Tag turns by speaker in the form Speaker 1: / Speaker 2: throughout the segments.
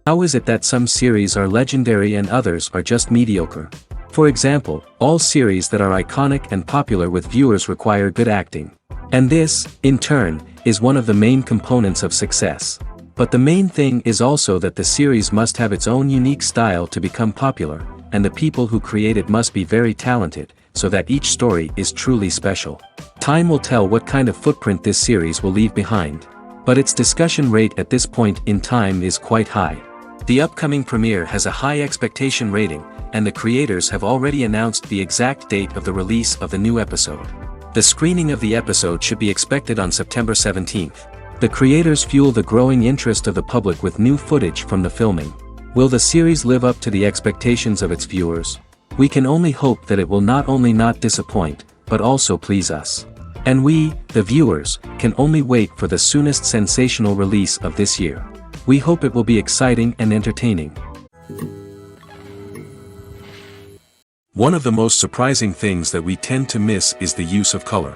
Speaker 1: How is it that some series are legendary and others are just mediocre? For example, all series that are iconic and popular with viewers require good acting. And this, in turn, is one of the main components of success. But the main thing is also that the series must have its own unique style to become popular, and the people who create it must be very talented, so that each story is truly special. Time will tell what kind of footprint this series will leave behind. But its discussion rate at this point in time is quite high. The upcoming premiere has a high expectation rating, and the creators have already announced the exact date of the release of the new episode. The screening of the episode should be expected on September 17th. The creators fuel the growing interest of the public with new footage from the filming. Will the series live up to the expectations of its viewers? We can only hope that it will not only not disappoint, but also please us. And we, the viewers, can only wait for the soonest sensational release of this year. We hope it will be exciting and entertaining. One of the most surprising things that we tend to miss is the use of color.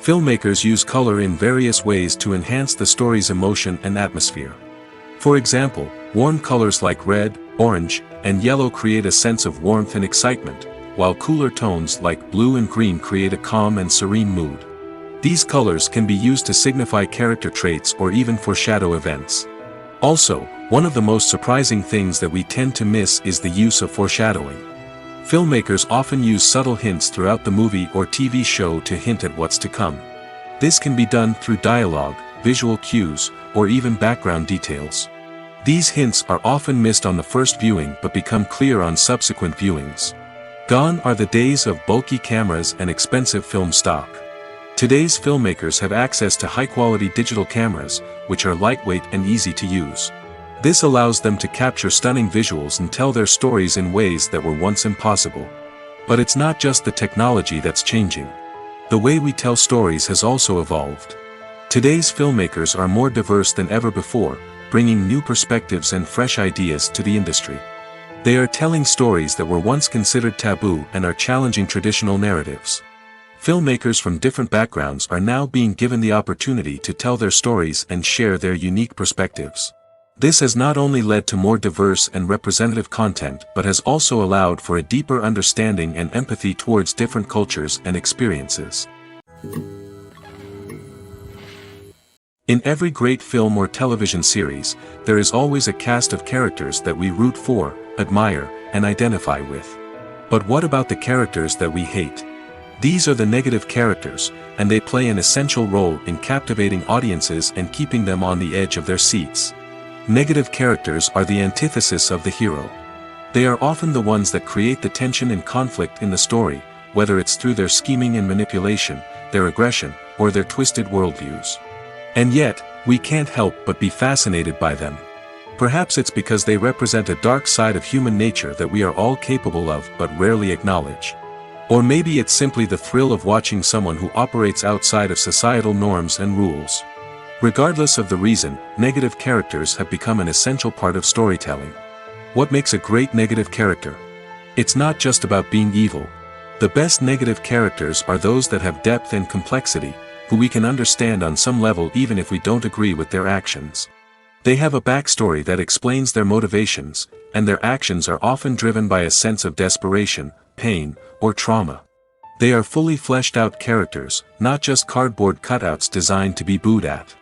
Speaker 1: Filmmakers use color in various ways to enhance the story's emotion and atmosphere. For example, warm colors like red, orange, and yellow create a sense of warmth and excitement, while cooler tones like blue and green create a calm and serene mood. These colors can be used to signify character traits or even foreshadow events. Also, one of the most surprising things that we tend to miss is the use of foreshadowing. Filmmakers often use subtle hints throughout the movie or TV show to hint at what's to come. This can be done through dialogue, visual cues, or even background details. These hints are often missed on the first viewing but become clear on subsequent viewings. Gone are the days of bulky cameras and expensive film stock. Today's filmmakers have access to high-quality digital cameras, which are lightweight and easy to use. This allows them to capture stunning visuals and tell their stories in ways that were once impossible. But it's not just the technology that's changing. The way we tell stories has also evolved. Today's filmmakers are more diverse than ever before, bringing new perspectives and fresh ideas to the industry. They are telling stories that were once considered taboo and are challenging traditional narratives. Filmmakers from different backgrounds are now being given the opportunity to tell their stories and share their unique perspectives. This has not only led to more diverse and representative content but has also allowed for a deeper understanding and empathy towards different cultures and experiences. In every great film or television series, there is always a cast of characters that we root for, admire, and identify with. But what about the characters that we hate? These are the negative characters, and they play an essential role in captivating audiences and keeping them on the edge of their seats. Negative characters are the antithesis of the hero. They are often the ones that create the tension and conflict in the story, whether it's through their scheming and manipulation, their aggression, or their twisted worldviews. And yet, we can't help but be fascinated by them. Perhaps it's because they represent a dark side of human nature that we are all capable of but rarely acknowledge. Or maybe it's simply the thrill of watching someone who operates outside of societal norms and rules. Regardless of the reason, negative characters have become an essential part of storytelling. What makes a great negative character? It's not just about being evil. The best negative characters are those that have depth and complexity, who we can understand on some level even if we don't agree with their actions. They have a backstory that explains their motivations, and their actions are often driven by a sense of desperation, pain, or trauma. They are fully fleshed out characters, not just cardboard cutouts designed to be booed at.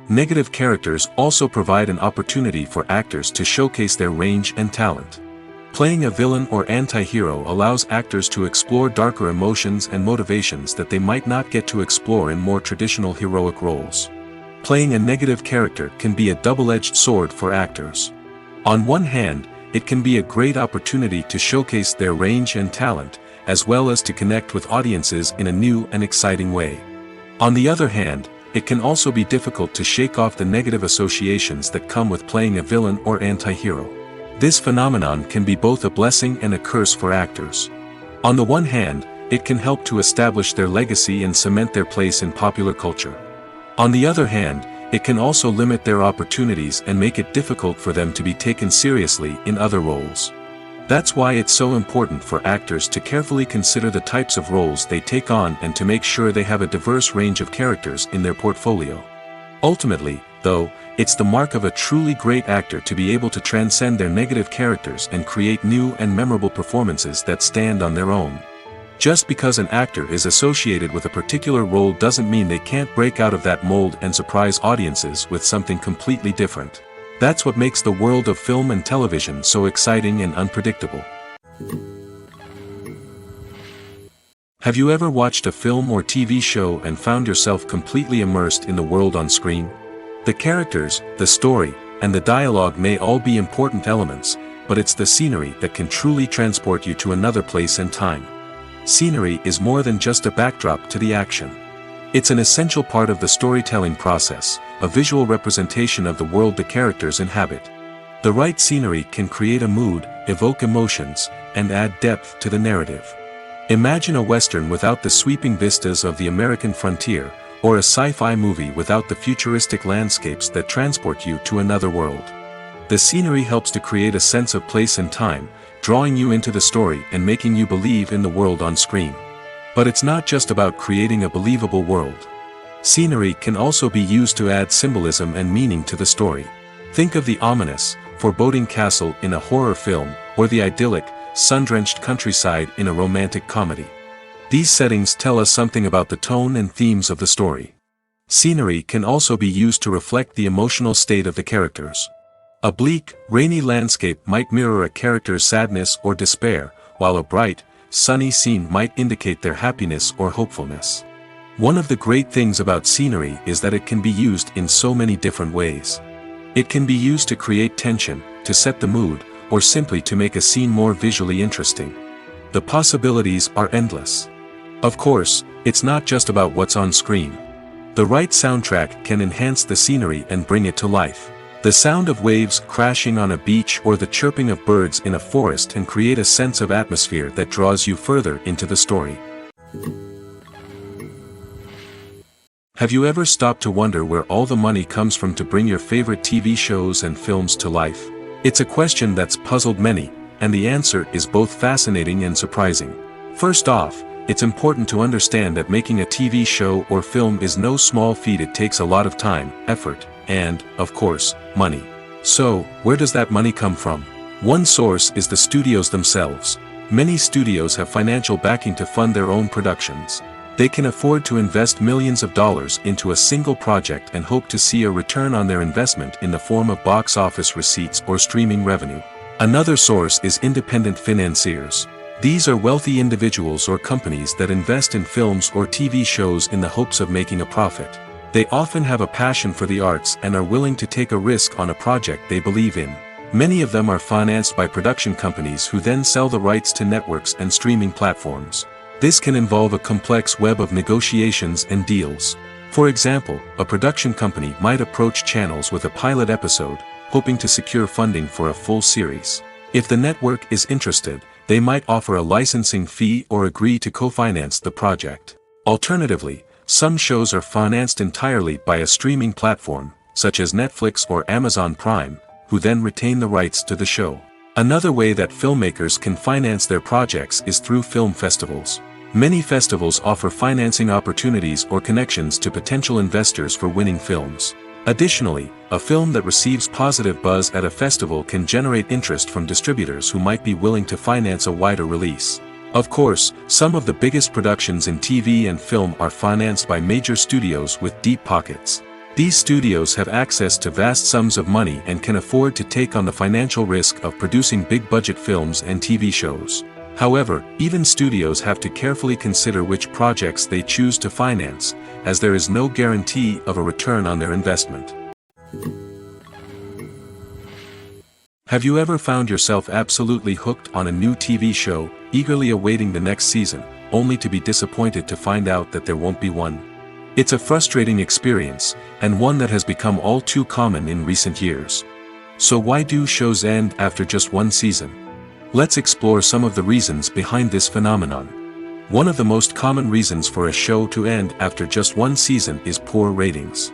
Speaker 1: Negative characters also provide an opportunity for actors to showcase their range and talent. Playing a villain or anti-hero allows actors to explore darker emotions and motivations that they might not get to explore in more traditional heroic roles. Playing a negative character can be a double-edged sword for actors. On one hand, it can be a great opportunity to showcase their range and talent, as well as to connect with audiences in a new and exciting way. On the other hand, it can also be difficult to shake off the negative associations that come with playing a villain or anti-hero. This phenomenon can be both a blessing and a curse for actors. On the one hand, it can help to establish their legacy and cement their place in popular culture. On the other hand, it can also limit their opportunities and make it difficult for them to be taken seriously in other roles. That's why it's so important for actors to carefully consider the types of roles they take on and to make sure they have a diverse range of characters in their portfolio. Ultimately, though, It's the mark of a truly great actor to be able to transcend their negative characters and create new and memorable performances that stand on their own. Just because an actor is associated with a particular role doesn't mean they can't break out of that mold and surprise audiences with something completely different. That's what makes the world of film and television so exciting and unpredictable. Have you ever watched a film or TV show and found yourself completely immersed in the world on screen? The characters, the story, and the dialogue may all be important elements, but it's the scenery that can truly transport you to another place and time. Scenery is more than just a backdrop to the action. It's an essential part of the storytelling process, a visual representation of the world the characters inhabit. The right scenery can create a mood, evoke emotions, and add depth to the narrative. Imagine a western without the sweeping vistas of the American frontier, or a sci-fi movie without the futuristic landscapes that transport you to another world. The scenery helps to create a sense of place and time, drawing you into the story and making you believe in the world on screen. But it's not just about creating a believable world. Scenery can also be used to add symbolism and meaning to the story. Think of the ominous, foreboding castle in a horror film, or the idyllic, sun-drenched countryside in a romantic comedy. These settings tell us something about the tone and themes of the story. Scenery can also be used to reflect the emotional state of the characters. A bleak, rainy landscape might mirror a character's sadness or despair, while a bright, sunny scene might indicate their happiness or hopefulness. One of the great things about scenery is that it can be used in so many different ways. It can be used to create tension, to set the mood, or simply to make a scene more visually interesting. The possibilities are endless. Of course, it's not just about what's on screen. The right soundtrack can enhance the scenery and bring it to life. The sound of waves crashing on a beach or the chirping of birds in a forest can create a sense of atmosphere that draws you further into the story. Have you ever stopped to wonder where all the money comes from to bring your favorite TV shows and films to life? It's a question that's puzzled many, and the answer is both fascinating and surprising. First off, it's important to understand that making a TV show or film is no small feat. It takes a lot of time, effort, and, of course, money. So, where does that money come from? One source is the studios themselves. Many studios have financial backing to fund their own productions. They can afford to invest millions of dollars into a single project and hope to see a return on their investment in the form of box office receipts or streaming revenue. Another source is independent financiers. These are wealthy individuals or companies that invest in films or TV shows in the hopes of making a profit. They often have a passion for the arts and are willing to take a risk on a project they believe in. Many of them are financed by production companies who then sell the rights to networks and streaming platforms. This can involve a complex web of negotiations and deals. For example, a production company might approach channels with a pilot episode, hoping to secure funding for a full series. If the network is interested, they might offer a licensing fee or agree to co-finance the project. Alternatively, some shows are financed entirely by a streaming platform, such as Netflix or Amazon Prime, who then retain the rights to the show. Another way that filmmakers can finance their projects is through film festivals. Many festivals offer financing opportunities or connections to potential investors for winning films. Additionally, a film that receives positive buzz at a festival can generate interest from distributors who might be willing to finance a wider release. Of course, some of the biggest productions in TV and film are financed by major studios with deep pockets. These studios have access to vast sums of money and can afford to take on the financial risk of producing big-budget films and TV shows. However, even studios have to carefully consider which projects they choose to finance, as there is no guarantee of a return on their investment. Have you ever found yourself absolutely hooked on a new TV show, eagerly awaiting the next season, only to be disappointed to find out that there won't be one? It's a frustrating experience, and one that has become all too common in recent years. So why do shows end after just one season? Let's explore some of the reasons behind this phenomenon. One of the most common reasons for a show to end after just one season is poor ratings.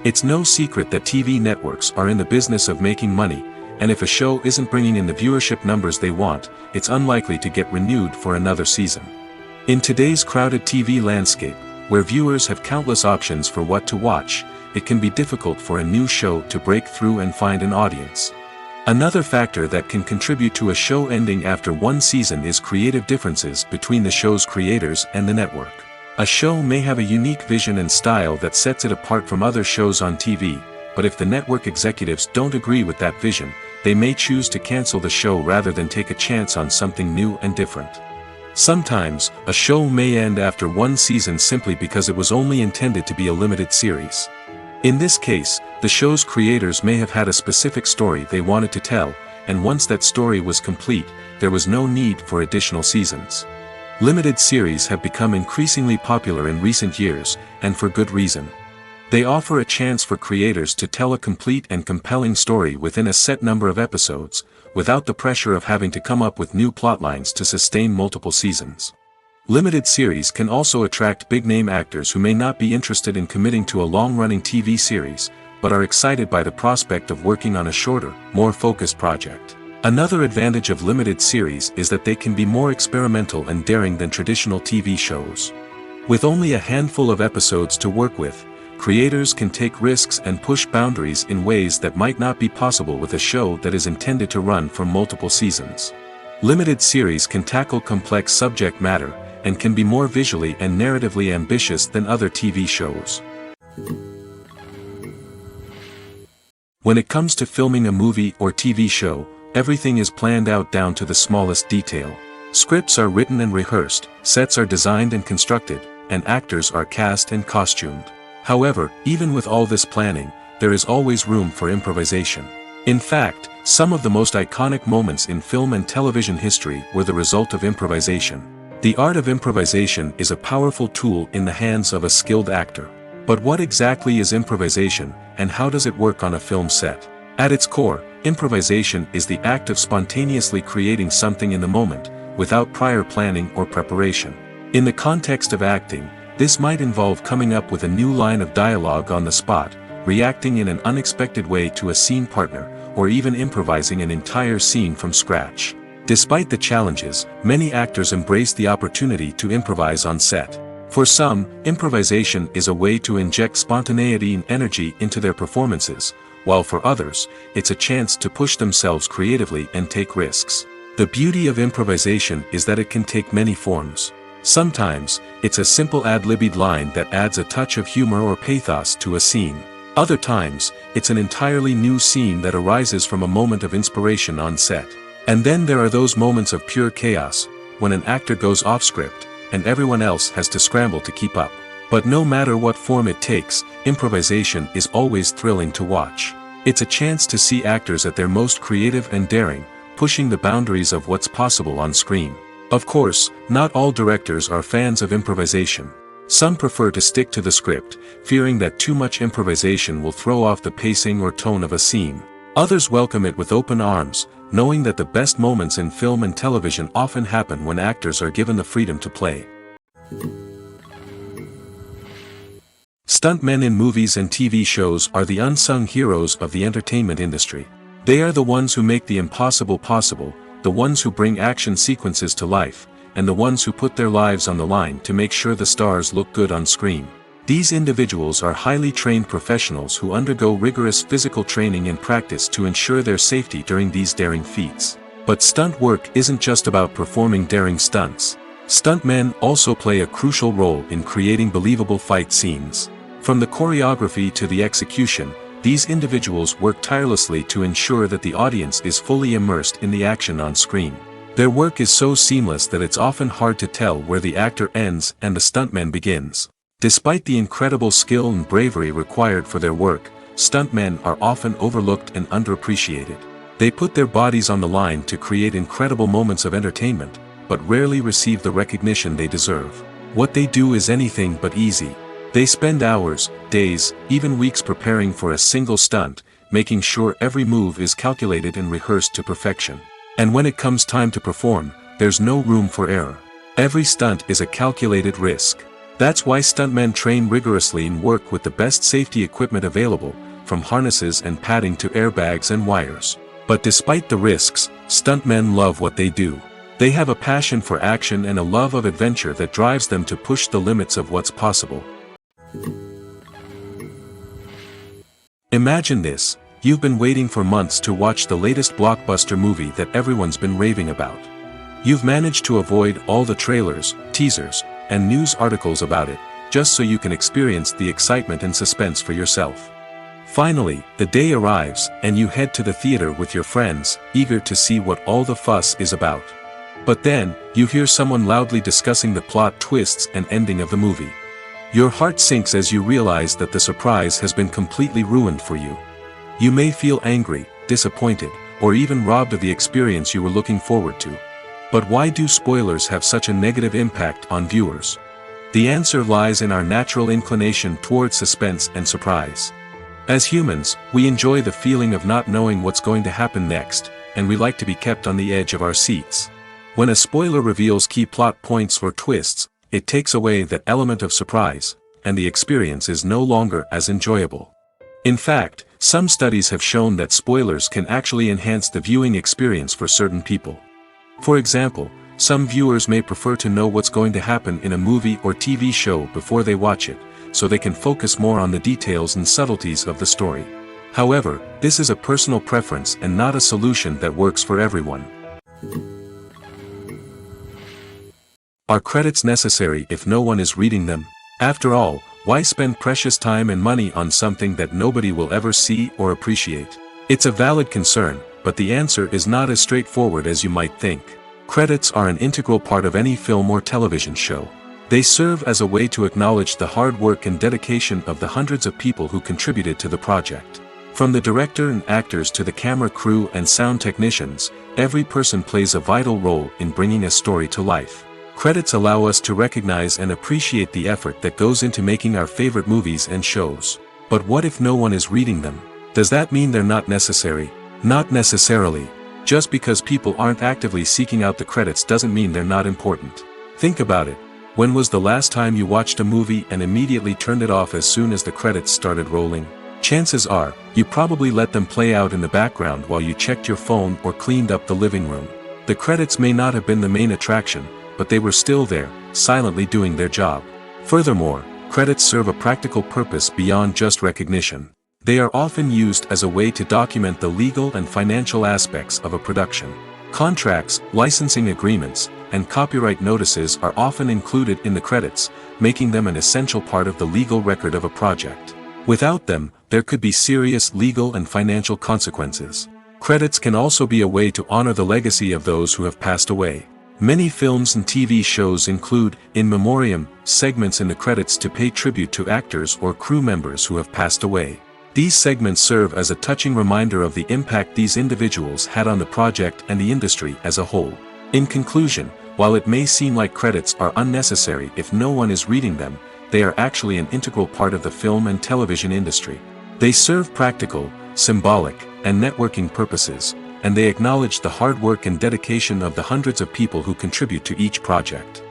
Speaker 1: It's no secret that TV networks are in the business of making money, and if a show isn't bringing in the viewership numbers they want, it's unlikely to get renewed for another season. In today's crowded TV landscape, where viewers have countless options for what to watch, it can be difficult for a new show to break through and find an audience. Another factor that can contribute to a show ending after one season is creative differences between the show's creators and the network. A show may have a unique vision and style that sets it apart from other shows on TV, but if the network executives don't agree with that vision, they may choose to cancel the show rather than take a chance on something new and different. Sometimes, a show may end after one season simply because it was only intended to be a limited series. In this case, the show's creators may have had a specific story they wanted to tell, and once that story was complete, there was no need for additional seasons. Limited series have become increasingly popular in recent years, and for good reason. They offer a chance for creators to tell a complete and compelling story within a set number of episodes, without the pressure of having to come up with new plotlines to sustain multiple seasons. Limited series can also attract big-name actors who may not be interested in committing to a long-running TV series, but are excited by the prospect of working on a shorter, more focused project. Another advantage of limited series is that they can be more experimental and daring than traditional TV shows. With only a handful of episodes to work with, creators can take risks and push boundaries in ways that might not be possible with a show that is intended to run for multiple seasons. Limited series can tackle complex subject matter, and can be more visually and narratively ambitious than other TV shows. When it comes to filming a movie or TV show, everything is planned out down to the smallest detail. Scripts are written and rehearsed, sets are designed and constructed, and actors are cast and costumed. However, even with all this planning, there is always room for improvisation. In fact, some of the most iconic moments in film and television history were the result of improvisation. The art of improvisation is a powerful tool in the hands of a skilled actor. But what exactly is improvisation, and how does it work on a film set? At its core, improvisation is the act of spontaneously creating something in the moment, without prior planning or preparation. In the context of acting, this might involve coming up with a new line of dialogue on the spot, reacting in an unexpected way to a scene partner, or even improvising an entire scene from scratch. Despite the challenges, many actors embrace the opportunity to improvise on set. For some, improvisation is a way to inject spontaneity and energy into their performances, while for others, it's a chance to push themselves creatively and take risks. The beauty of improvisation is that it can take many forms. Sometimes, it's a simple ad-libbed line that adds a touch of humor or pathos to a scene. Other times, it's an entirely new scene that arises from a moment of inspiration on set. And then there are those moments of pure chaos, when an actor goes off script, and everyone else has to scramble to keep up. But no matter what form it takes, improvisation is always thrilling to watch. It's a chance to see actors at their most creative and daring, pushing the boundaries of what's possible on screen. Of course, not all directors are fans of improvisation. Some prefer to stick to the script, fearing that too much improvisation will throw off the pacing or tone of a scene. Others welcome it with open arms, knowing that the best moments in film and television often happen when actors are given the freedom to play. Stuntmen in movies and TV shows are the unsung heroes of the entertainment industry. They are the ones who make the impossible possible, the ones who bring action sequences to life, and the ones who put their lives on the line to make sure the stars look good on screen. These individuals are highly trained professionals who undergo rigorous physical training and practice to ensure their safety during these daring feats. But stunt work isn't just about performing daring stunts. Stuntmen also play a crucial role in creating believable fight scenes. From the choreography to the execution, these individuals work tirelessly to ensure that the audience is fully immersed in the action on screen. Their work is so seamless that it's often hard to tell where the actor ends and the stuntman begins. Despite the incredible skill and bravery required for their work, stuntmen are often overlooked and underappreciated. They put their bodies on the line to create incredible moments of entertainment, but rarely receive the recognition they deserve. What they do is anything but easy. They spend hours, days, even weeks preparing for a single stunt, making sure every move is calculated and rehearsed to perfection. And when it comes time to perform, there's no room for error. Every stunt is a calculated risk. That's why stuntmen train rigorously and work with the best safety equipment available, from harnesses and padding to airbags and wires. But despite the risks, stuntmen love what they do. They have a passion for action and a love of adventure that drives them to push the limits of what's possible. Imagine this: you've been waiting for months to watch the latest blockbuster movie that everyone's been raving about. You've managed to avoid all the trailers, teasers, and news articles about it, just so you can experience the excitement and suspense for yourself. Finally, the day arrives, and you head to the theater with your friends, eager to see what all the fuss is about. But then, you hear someone loudly discussing the plot twists and ending of the movie. Your heart sinks as you realize that the surprise has been completely ruined for you. You may feel angry, disappointed, or even robbed of the experience you were looking forward to. But why do spoilers have such a negative impact on viewers? The answer lies in our natural inclination toward suspense and surprise. As humans, we enjoy the feeling of not knowing what's going to happen next, and we like to be kept on the edge of our seats. When a spoiler reveals key plot points or twists, it takes away that element of surprise, and the experience is no longer as enjoyable. In fact, some studies have shown that spoilers can actually enhance the viewing experience for certain people. For example, some viewers may prefer to know what's going to happen in a movie or TV show before they watch it, so they can focus more on the details and subtleties of the story. However, this is a personal preference and not a solution that works for everyone. Are credits necessary if no one is reading them? After all, why spend precious time and money on something that nobody will ever see or appreciate? It's a valid concern, but the answer is not as straightforward as you might think. Credits are an integral part of any film or television show. They serve as a way to acknowledge the hard work and dedication of the hundreds of people who contributed to the project. From the director and actors to the camera crew and sound technicians, every person plays a vital role in bringing a story to life. Credits allow us to recognize and appreciate the effort that goes into making our favorite movies and shows. But what if no one is reading them? Does that mean they're not necessary? Not necessarily. Just because people aren't actively seeking out the credits doesn't mean they're not important. Think about it. When was the last time you watched a movie and immediately turned it off as soon as the credits started rolling? Chances are, you probably let them play out in the background while you checked your phone or cleaned up the living room. The credits may not have been the main attraction, but they were still there, silently doing their job. Furthermore, credits serve a practical purpose beyond just recognition. They are often used as a way to document the legal and financial aspects of a production. Contracts, licensing agreements, and copyright notices are often included in the credits, making them an essential part of the legal record of a project. Without them, there could be serious legal and financial consequences. Credits can also be a way to honor the legacy of those who have passed away. Many films and TV shows include in memoriam segments in the credits to pay tribute to actors or crew members who have passed away. These segments serve as a touching reminder of the impact these individuals had on the project and the industry as a whole. In conclusion, while it may seem like credits are unnecessary if no one is reading them, they are actually an integral part of the film and television industry. They serve practical, symbolic, and networking purposes, and they acknowledge the hard work and dedication of the hundreds of people who contribute to each project.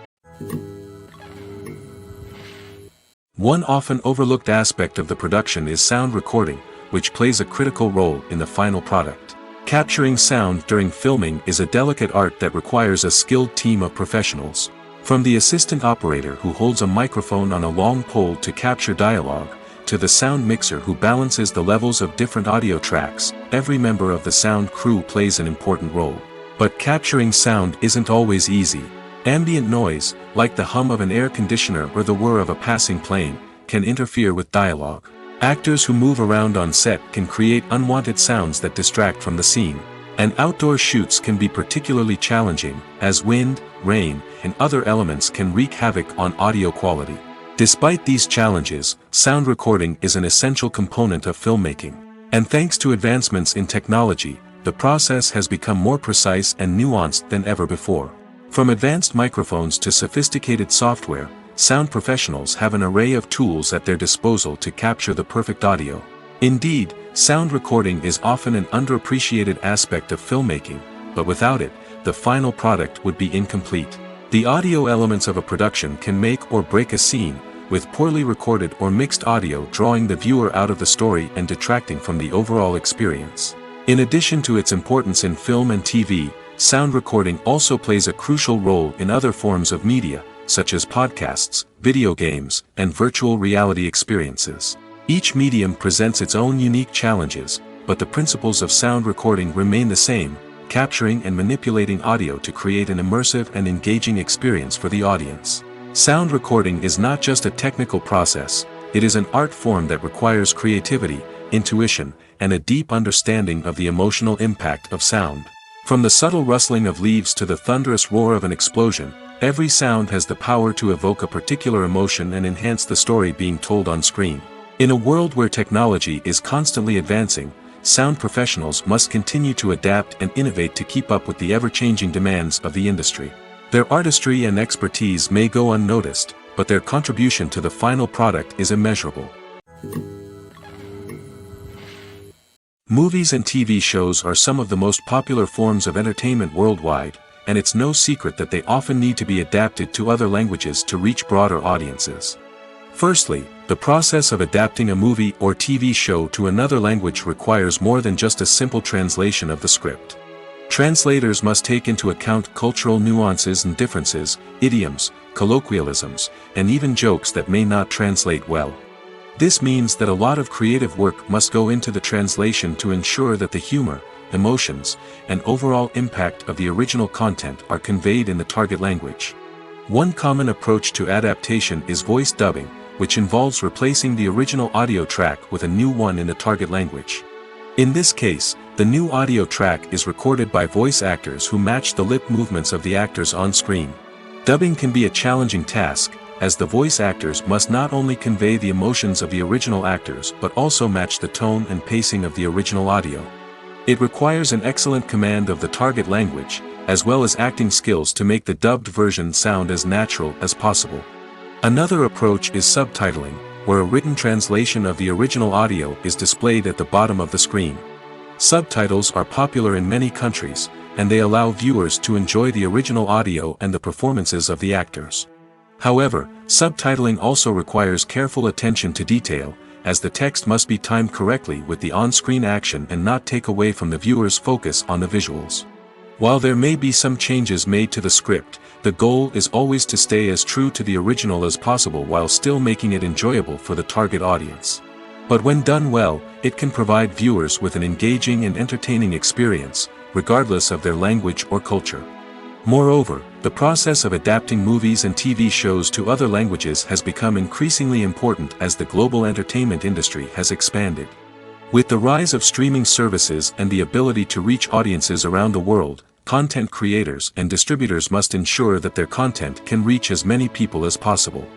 Speaker 1: One often overlooked aspect of the production is sound recording, which plays a critical role in the final product. Capturing sound during filming is a delicate art that requires a skilled team of professionals. From the assistant operator who holds a microphone on a long pole to capture dialogue, to the sound mixer who balances the levels of different audio tracks, every member of the sound crew plays an important role. But capturing sound isn't always easy. Ambient noise, like the hum of an air conditioner or the whir of a passing plane, can interfere with dialogue. Actors who move around on set can create unwanted sounds that distract from the scene. And outdoor shoots can be particularly challenging, as wind, rain, and other elements can wreak havoc on audio quality. Despite these challenges, sound recording is an essential component of filmmaking. And thanks to advancements in technology, the process has become more precise and nuanced than ever before. From advanced microphones to sophisticated software, sound professionals have an array of tools at their disposal to capture the perfect audio. Indeed, sound recording is often an underappreciated aspect of filmmaking, but without it, the final product would be incomplete. The audio elements of a production can make or break a scene, with poorly recorded or mixed audio drawing the viewer out of the story and detracting from the overall experience. In addition to its importance in film and TV, sound recording also plays a crucial role in other forms of media, such as podcasts, video games, and virtual reality experiences. Each medium presents its own unique challenges, but the principles of sound recording remain the same, capturing and manipulating audio to create an immersive and engaging experience for the audience. Sound recording is not just a technical process, it is an art form that requires creativity, intuition, and a deep understanding of the emotional impact of sound. From the subtle rustling of leaves to the thunderous roar of an explosion, every sound has the power to evoke a particular emotion and enhance the story being told on screen. In a world where technology is constantly advancing, sound professionals must continue to adapt and innovate to keep up with the ever-changing demands of the industry. Their artistry and expertise may go unnoticed, but their contribution to the final product is immeasurable. Movies and TV shows are some of the most popular forms of entertainment worldwide, and it's no secret that they often need to be adapted to other languages to reach broader audiences. Firstly, the process of adapting a movie or TV show to another language requires more than just a simple translation of the script. Translators must take into account cultural nuances and differences, idioms, colloquialisms, and even jokes that may not translate well. This means that a lot of creative work must go into the translation to ensure that the humor, emotions, and overall impact of the original content are conveyed in the target language. One common approach to adaptation is voice dubbing, which involves replacing the original audio track with a new one in the target language. In this case, the new audio track is recorded by voice actors who match the lip movements of the actors on screen. Dubbing can be a challenging task, as the voice actors must not only convey the emotions of the original actors but also match the tone and pacing of the original audio. It requires an excellent command of the target language, as well as acting skills to make the dubbed version sound as natural as possible. Another approach is subtitling, where a written translation of the original audio is displayed at the bottom of the screen. Subtitles are popular in many countries, and they allow viewers to enjoy the original audio and the performances of the actors. However, subtitling also requires careful attention to detail, as the text must be timed correctly with the on-screen action and not take away from the viewer's focus on the visuals. While there may be some changes made to the script, the goal is always to stay as true to the original as possible while still making it enjoyable for the target audience. But when done well, it can provide viewers with an engaging and entertaining experience, regardless of their language or culture. Moreover, the process of adapting movies and TV shows to other languages has become increasingly important as the global entertainment industry has expanded. With the rise of streaming services and the ability to reach audiences around the world, content creators and distributors must ensure that their content can reach as many people as possible.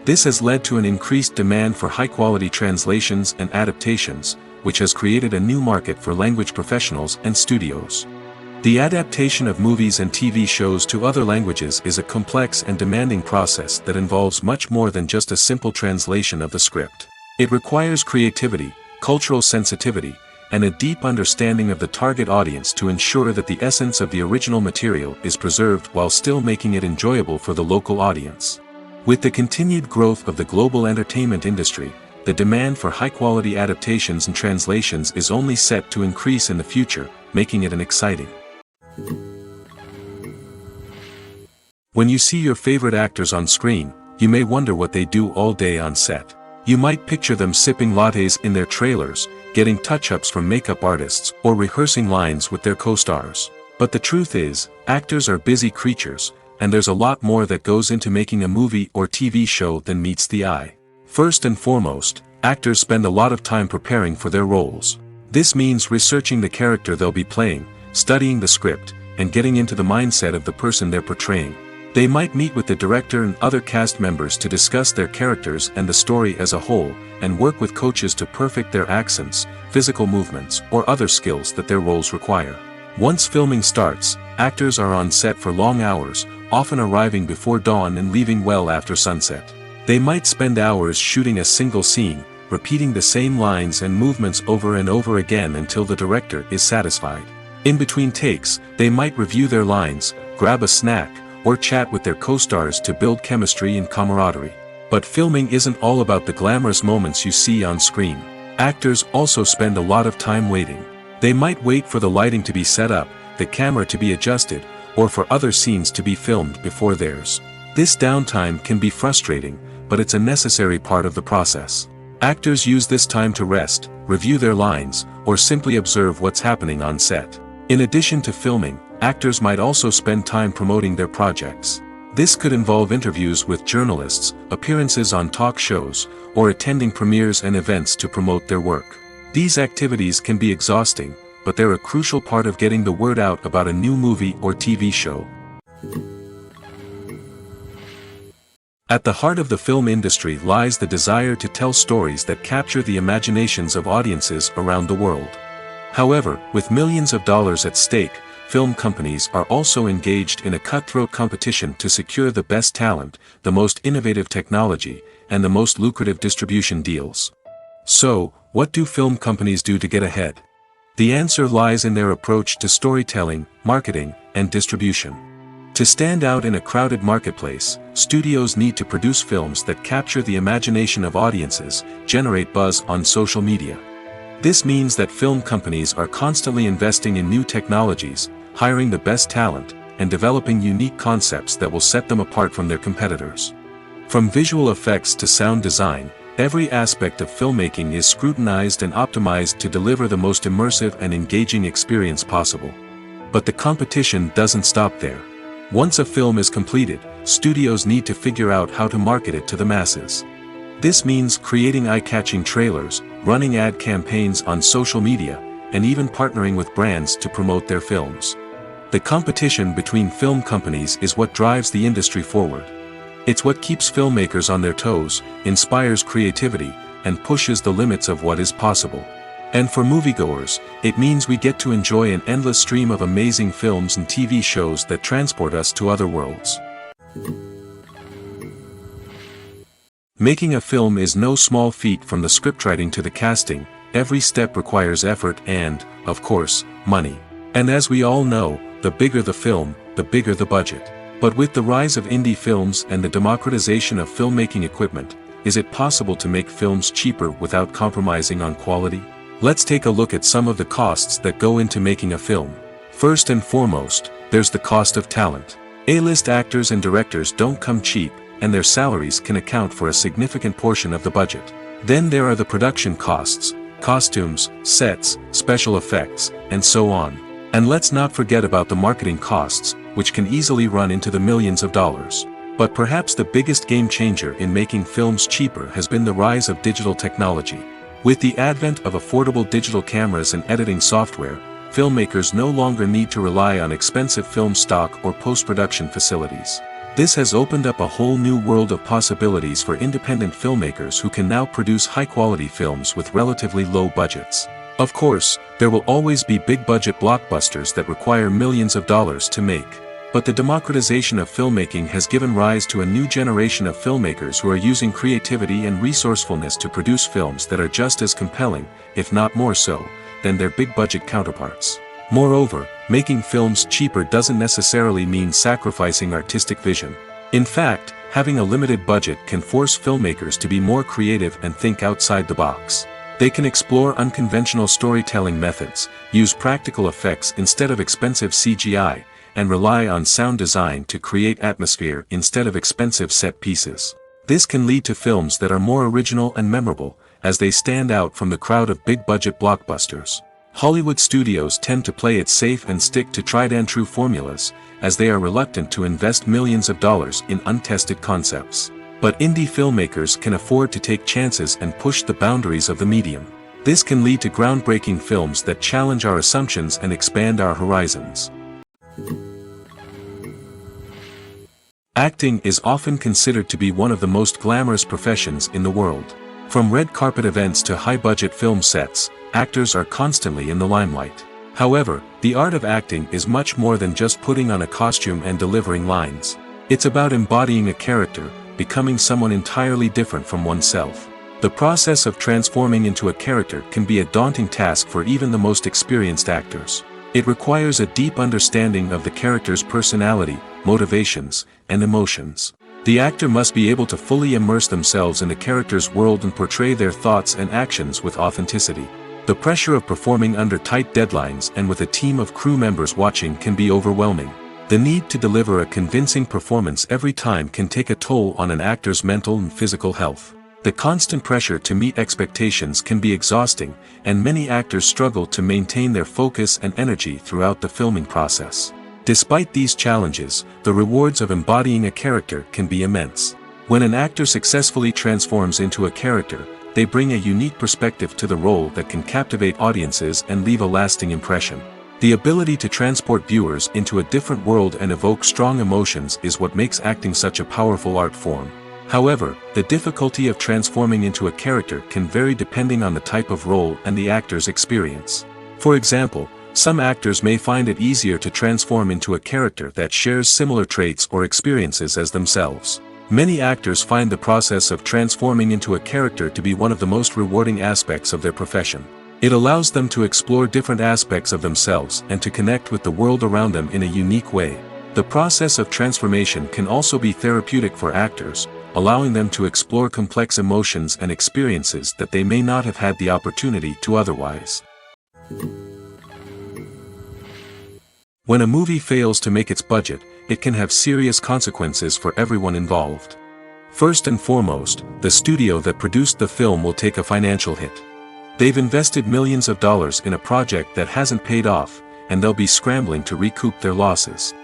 Speaker 1: This has led to an increased demand for high-quality translations and adaptations, which has created a new market for language professionals and studios. The adaptation of movies and TV shows to other languages is a complex and demanding process that involves much more than just a simple translation of the script. It requires creativity, cultural sensitivity, and a deep understanding of the target audience to ensure that the essence of the original material is preserved while still making it enjoyable for the local audience. With the continued growth of the global entertainment industry, the demand for high-quality adaptations and translations is only set to increase in the future, making it an exciting. When you see your favorite actors on screen, you may wonder what they do all day on set. You might picture them sipping lattes in their trailers, getting touch-ups from makeup artists, or rehearsing lines with their co-stars. But the truth is, actors are busy creatures, and there's a lot more that goes into making a movie or TV show than meets the eye. First and foremost, actors spend a lot of time preparing for their roles. This means researching the character they'll be playing, studying the script, and getting into the mindset of the person they're portraying. They might meet with the director and other cast members to discuss their characters and the story as a whole, and work with coaches to perfect their accents, physical movements, or other skills that their roles require. Once filming starts, actors are on set for long hours, often arriving before dawn and leaving well after sunset. They might spend hours shooting a single scene, repeating the same lines and movements over and over again until the director is satisfied. In between takes, they might review their lines, grab a snack, or chat with their co-stars to build chemistry and camaraderie. But filming isn't all about the glamorous moments you see on screen. Actors also spend a lot of time waiting. They might wait for the lighting to be set up, the camera to be adjusted, or for other scenes to be filmed before theirs. This downtime can be frustrating, but it's a necessary part of the process. Actors use this time to rest, review their lines, or simply observe what's happening on set. In addition to filming, actors might also spend time promoting their projects. This could involve interviews with journalists, appearances on talk shows, or attending premieres and events to promote their work. These activities can be exhausting, but they're a crucial part of getting the word out about a new movie or TV show. At the heart of the film industry lies the desire to tell stories that capture the imaginations of audiences around the world. However, with millions of dollars at stake, film companies are also engaged in a cutthroat competition to secure the best talent, the most innovative technology, and the most lucrative distribution deals. So, what do film companies do to get ahead? The answer lies in their approach to storytelling, marketing, and distribution. To stand out in a crowded marketplace, studios need to produce films that capture the imagination of audiences, generate buzz on social media. This means that film companies are constantly investing in new technologies, hiring the best talent, and developing unique concepts that will set them apart from their competitors. From visual effects to sound design, every aspect of filmmaking is scrutinized and optimized to deliver the most immersive and engaging experience possible. But the competition doesn't stop there. Once a film is completed, studios need to figure out how to market it to the masses. This means creating eye-catching trailers, running ad campaigns on social media, and even partnering with brands to promote their films. The competition between film companies is what drives the industry forward. It's what keeps filmmakers on their toes, inspires creativity, and pushes the limits of what is possible. And for moviegoers, it means we get to enjoy an endless stream of amazing films and TV shows that transport us to other worlds. Making a film is no small feat. From the scriptwriting to the casting, every step requires effort and, of course, money. And as we all know, the bigger the film, the bigger the budget. But with the rise of indie films and the democratization of filmmaking equipment, is it possible to make films cheaper without compromising on quality? Let's take a look at some of the costs that go into making a film. First and foremost, there's the cost of talent. A-list actors and directors don't come cheap, and their salaries can account for a significant portion of the budget. Then there are the production costs, costumes, sets, special effects, and so on. And let's not forget about the marketing costs, which can easily run into the millions of dollars. But perhaps the biggest game changer in making films cheaper has been the rise of digital technology. With the advent of affordable digital cameras and editing software, filmmakers no longer need to rely on expensive film stock or post-production facilities. This has opened up a whole new world of possibilities for independent filmmakers who can now produce high-quality films with relatively low budgets. Of course, there will always be big-budget blockbusters that require millions of dollars to make. But the democratization of filmmaking has given rise to a new generation of filmmakers who are using creativity and resourcefulness to produce films that are just as compelling, if not more so, than their big-budget counterparts. Moreover, making films cheaper doesn't necessarily mean sacrificing artistic vision. In fact, having a limited budget can force filmmakers to be more creative and think outside the box. They can explore unconventional storytelling methods, use practical effects instead of expensive CGI, and rely on sound design to create atmosphere instead of expensive set pieces. This can lead to films that are more original and memorable, as they stand out from the crowd of big-budget blockbusters. Hollywood studios tend to play it safe and stick to tried-and-true formulas, as they are reluctant to invest millions of dollars in untested concepts. But indie filmmakers can afford to take chances and push the boundaries of the medium. This can lead to groundbreaking films that challenge our assumptions and expand our horizons. Acting is often considered to be one of the most glamorous professions in the world. From red carpet events to high-budget film sets, actors are constantly in the limelight. However, the art of acting is much more than just putting on a costume and delivering lines. It's about embodying a character, becoming someone entirely different from oneself. The process of transforming into a character can be a daunting task for even the most experienced actors. It requires a deep understanding of the character's personality, motivations, and emotions. The actor must be able to fully immerse themselves in the character's world and portray their thoughts and actions with authenticity. The pressure of performing under tight deadlines and with a team of crew members watching can be overwhelming. The need to deliver a convincing performance every time can take a toll on an actor's mental and physical health. The constant pressure to meet expectations can be exhausting, and many actors struggle to maintain their focus and energy throughout the filming process. Despite these challenges, the rewards of embodying a character can be immense. When an actor successfully transforms into a character, they bring a unique perspective to the role that can captivate audiences and leave a lasting impression. The ability to transport viewers into a different world and evoke strong emotions is what makes acting such a powerful art form. However, the difficulty of transforming into a character can vary depending on the type of role and the actor's experience. For example, some actors may find it easier to transform into a character that shares similar traits or experiences as themselves. Many actors find the process of transforming into a character to be one of the most rewarding aspects of their profession. It allows them to explore different aspects of themselves and to connect with the world around them in a unique way. The process of transformation can also be therapeutic for actors, allowing them to explore complex emotions and experiences that they may not have had the opportunity to otherwise. When a movie fails to make its budget, it can have serious consequences for everyone involved. First and foremost, the studio that produced the film will take a financial hit. They've invested millions of dollars in a project that hasn't paid off, and they'll be scrambling to recoup their losses.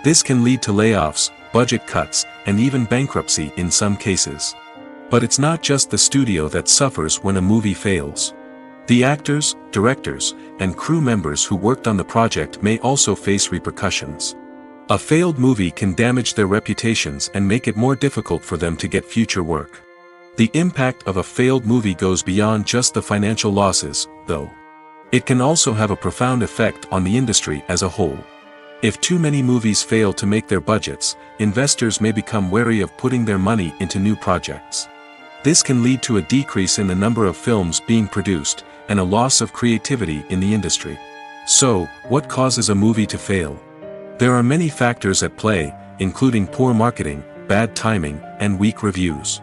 Speaker 1: This can lead to layoffs, budget cuts, and even bankruptcy in some cases. But it's not just the studio that suffers when a movie fails. The actors, directors, and crew members who worked on the project may also face repercussions. A failed movie can damage their reputations and make it more difficult for them to get future work. The impact of a failed movie goes beyond just the financial losses, though. It can also have a profound effect on the industry as a whole. If too many movies fail to make their budgets, investors may become wary of putting their money into new projects. This can lead to a decrease in the number of films being produced, and a loss of creativity in the industry. So, what causes a movie to fail? There are many factors at play, including poor marketing, bad timing, and weak reviews.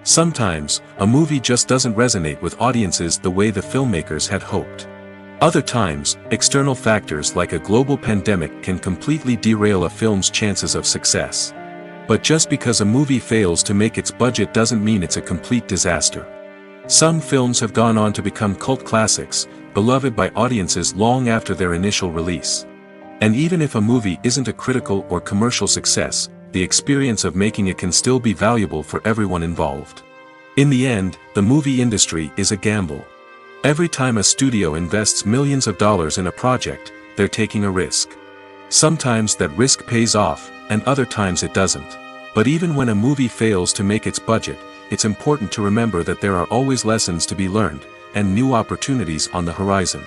Speaker 1: Sometimes, a movie just doesn't resonate with audiences the way the filmmakers had hoped. Other times, external factors like a global pandemic can completely derail a film's chances of success. But just because a movie fails to make its budget doesn't mean it's a complete disaster. Some films have gone on to become cult classics, beloved by audiences long after their initial release. And even if a movie isn't a critical or commercial success, the experience of making it can still be valuable for everyone involved. In the end, the movie industry is a gamble. Every time a studio invests millions of dollars in a project, they're taking a risk. Sometimes that risk pays off, and other times it doesn't. But even when a movie fails to make its budget, it's important to remember that there are always lessons to be learned, and new opportunities on the horizon.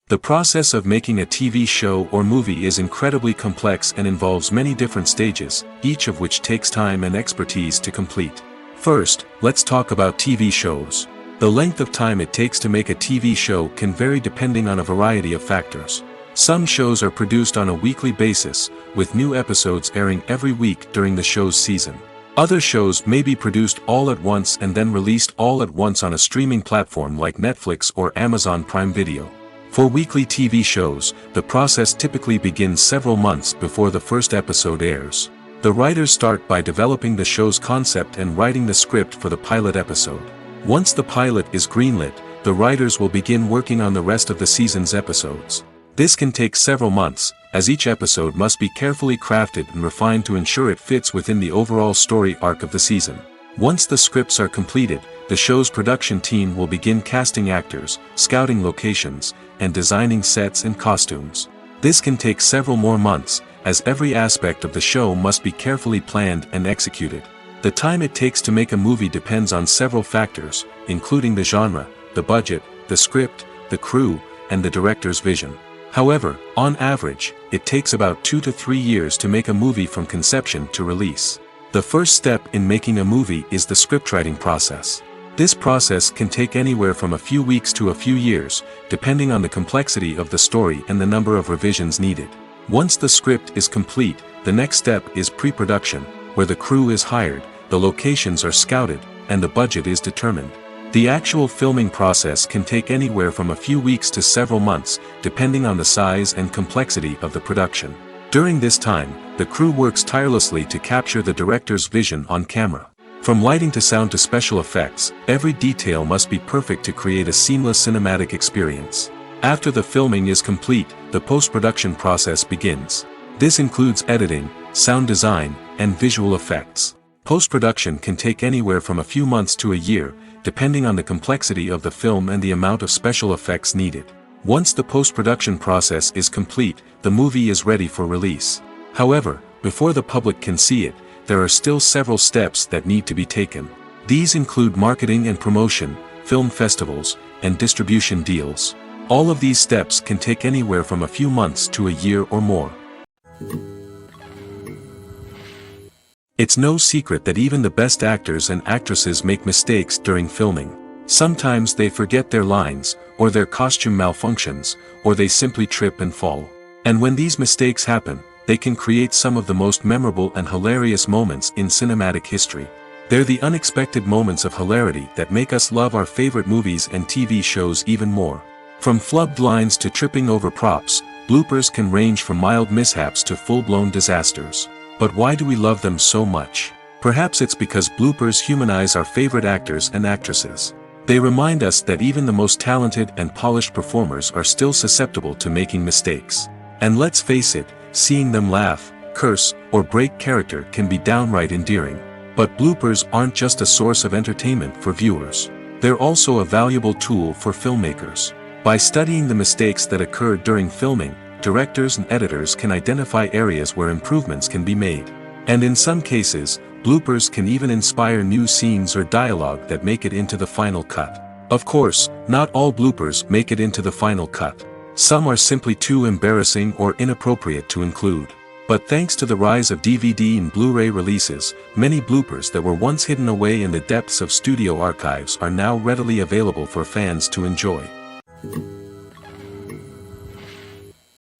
Speaker 1: The process of making a TV show or movie is incredibly complex and involves many different stages, each of which takes time and expertise to complete. First, let's talk about TV shows. The length of time it takes to make a TV show can vary depending on a variety of factors. Some shows are produced on a weekly basis, with new episodes airing every week during the show's season. Other shows may be produced all at once and then released all at once on a streaming platform like Netflix or Amazon Prime Video. For weekly TV shows, the process typically begins several months before the first episode airs. The writers start by developing the show's concept and writing the script for the pilot episode. Once the pilot is greenlit, the writers will begin working on the rest of the season's episodes. This can take several months, as each episode must be carefully crafted and refined to ensure it fits within the overall story arc of the season. Once the scripts are completed, the show's production team will begin casting actors, scouting locations, and designing sets and costumes. This can take several more months, as every aspect of the show must be carefully planned and executed. The time it takes to make a movie depends on several factors, including the genre, the budget, the script, the crew, and the director's vision. However, on average, it takes about 2 to 3 years to make a movie from conception to release. The first step in making a movie is the scriptwriting process. This process can take anywhere from a few weeks to a few years, depending on the complexity of the story and the number of revisions needed. Once the script is complete, the next step is pre-production, where the crew is hired, the locations are scouted, and the budget is determined. The actual filming process can take anywhere from a few weeks to several months, depending on the size and complexity of the production. During this time, the crew works tirelessly to capture the director's vision on camera. From lighting to sound to special effects, every detail must be perfect to create a seamless cinematic experience. After the filming is complete, the post-production process begins. This includes editing, sound design, and visual effects. Post-production can take anywhere from a few months to a year, depending on the complexity of the film and the amount of special effects needed. Once the post-production process is complete, the movie is ready for release. However, before the public can see it, there are still several steps that need to be taken. These include marketing and promotion, film festivals, and distribution deals. All of these steps can take anywhere from a few months to a year or more. It's no secret that even the best actors and actresses make mistakes during filming. Sometimes they forget their lines, or their costume malfunctions, or they simply trip and fall. And when these mistakes happen, they can create some of the most memorable and hilarious moments in cinematic history. They're the unexpected moments of hilarity that make us love our favorite movies and TV shows even more. From flubbed lines to tripping over props, bloopers can range from mild mishaps to full-blown disasters. But why do we love them so much? Perhaps it's because bloopers humanize our favorite actors and actresses. They remind us that even the most talented and polished performers are still susceptible to making mistakes. And let's face it, seeing them laugh, curse, or break character can be downright endearing. But bloopers aren't just a source of entertainment for viewers. They're also a valuable tool for filmmakers. By studying the mistakes that occurred during filming, directors and editors can identify areas where improvements can be made. And in some cases, bloopers can even inspire new scenes or dialogue that make it into the final cut. Of course, not all bloopers make it into the final cut. Some are simply too embarrassing or inappropriate to include. But thanks to the rise of DVD and Blu-ray releases, many bloopers that were once hidden away in the depths of studio archives are now readily available for fans to enjoy.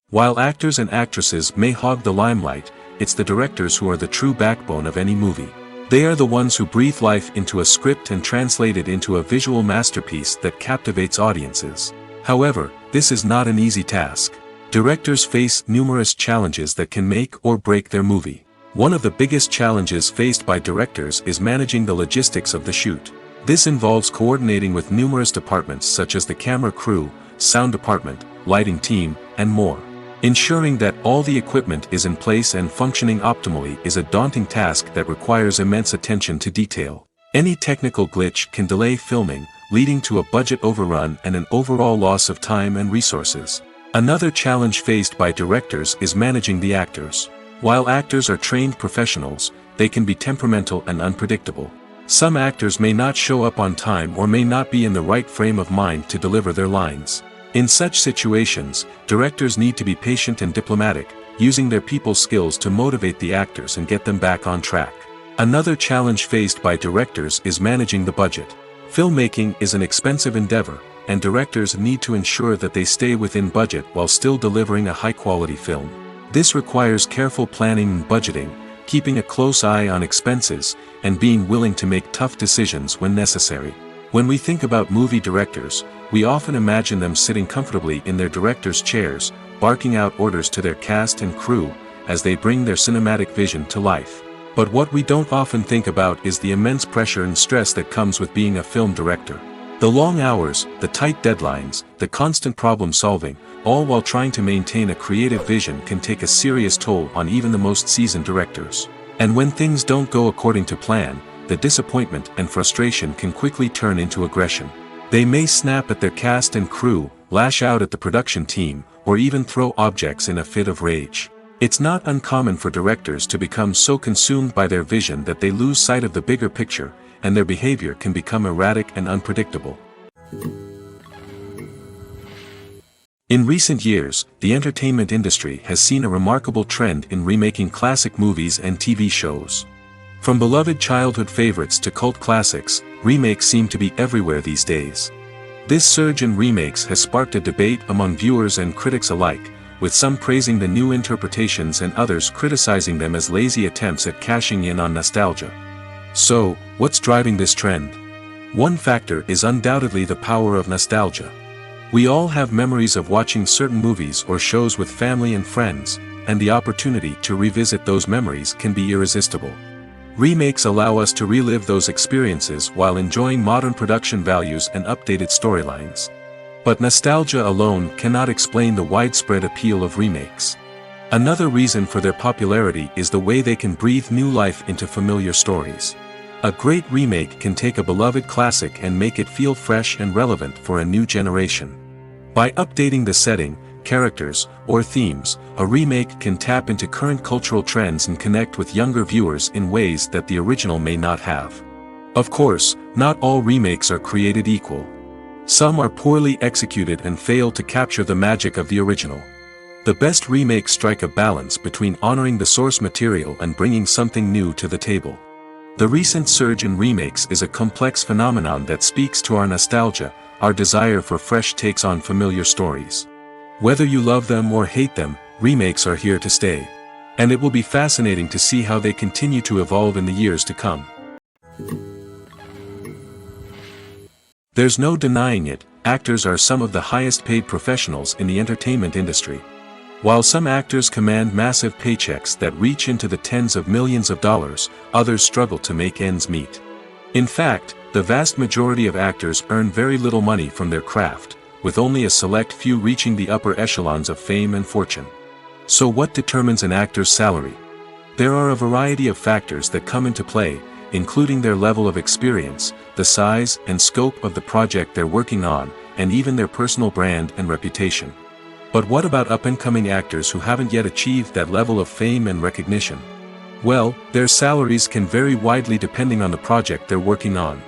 Speaker 1: While actors and actresses may hog the limelight, it's the directors who are the true backbone of any movie. They are the ones who breathe life into a script and translate it into a visual masterpiece that captivates audiences. However, this is not an easy task. Directors face numerous challenges that can make or break their movie. One of the biggest challenges faced by directors is managing the logistics of the shoot. This involves coordinating with numerous departments such as the camera crew, sound department, lighting team, and more. Ensuring that all the equipment is in place and functioning optimally is a daunting task that requires immense attention to detail. Any technical glitch can delay filming, leading to a budget overrun and an overall loss of time and resources. Another challenge faced by directors is managing the actors. While actors are trained professionals, they can be temperamental and unpredictable. Some actors may not show up on time or may not be in the right frame of mind to deliver their lines. In such situations, directors need to be patient and diplomatic, using their people skills to motivate the actors and get them back on track. Another challenge faced by directors is managing the budget. Filmmaking is an expensive endeavor, and directors need to ensure that they stay within budget while still delivering a high-quality film. This requires careful planning and budgeting, keeping a close eye on expenses, and being willing to make tough decisions when necessary. When we think about movie directors, we often imagine them sitting comfortably in their director's chairs, barking out orders to their cast and crew, as they bring their cinematic vision to life. But what we don't often think about is the immense pressure and stress that comes with being a film director. The long hours, the tight deadlines, the constant problem solving, all while trying to maintain a creative vision can take a serious toll on even the most seasoned directors. And when things don't go according to plan, the disappointment and frustration can quickly turn into aggression. They may snap at their cast and crew, lash out at the production team, or even throw objects in a fit of rage. It's not uncommon for directors to become so consumed by their vision that they lose sight of the bigger picture, and their behavior can become erratic and unpredictable. In recent years, the entertainment industry has seen a remarkable trend in remaking classic movies and TV shows. From beloved childhood favorites to cult classics, remakes seem to be everywhere these days. This surge in remakes has sparked a debate among viewers and critics alike, with some praising the new interpretations and others criticizing them as lazy attempts at cashing in on nostalgia. So, what's driving this trend? One factor is undoubtedly the power of nostalgia. We all have memories of watching certain movies or shows with family and friends, and the opportunity to revisit those memories can be irresistible. Remakes allow us to relive those experiences while enjoying modern production values and updated storylines. But nostalgia alone cannot explain the widespread appeal of remakes. Another reason for their popularity is the way they can breathe new life into familiar stories. A great remake can take a beloved classic and make it feel fresh and relevant for a new generation. By updating the setting, characters, or themes, a remake can tap into current cultural trends and connect with younger viewers in ways that the original may not have. Of course, not all remakes are created equal. Some are poorly executed and fail to capture the magic of the original. The best remakes strike a balance between honoring the source material and bringing something new to the table. The recent surge in remakes is a complex phenomenon that speaks to our nostalgia, our desire for fresh takes on familiar stories. Whether you love them or hate them, remakes are here to stay. And it will be fascinating to see how they continue to evolve in the years to come. There's no denying it, actors are some of the highest paid professionals in the entertainment industry. While some actors command massive paychecks that reach into the tens of millions of dollars, others struggle to make ends meet. In fact, the vast majority of actors earn very little money from their craft, with only a select few reaching the upper echelons of fame and fortune. So what determines an actor's salary? There are a variety of factors that come into play, including their level of experience, the size and scope of the project they're working on, and even their personal brand and reputation. But what about up-and-coming actors who haven't yet achieved that level of fame and recognition? Well, their salaries can vary widely depending on the project they're working on.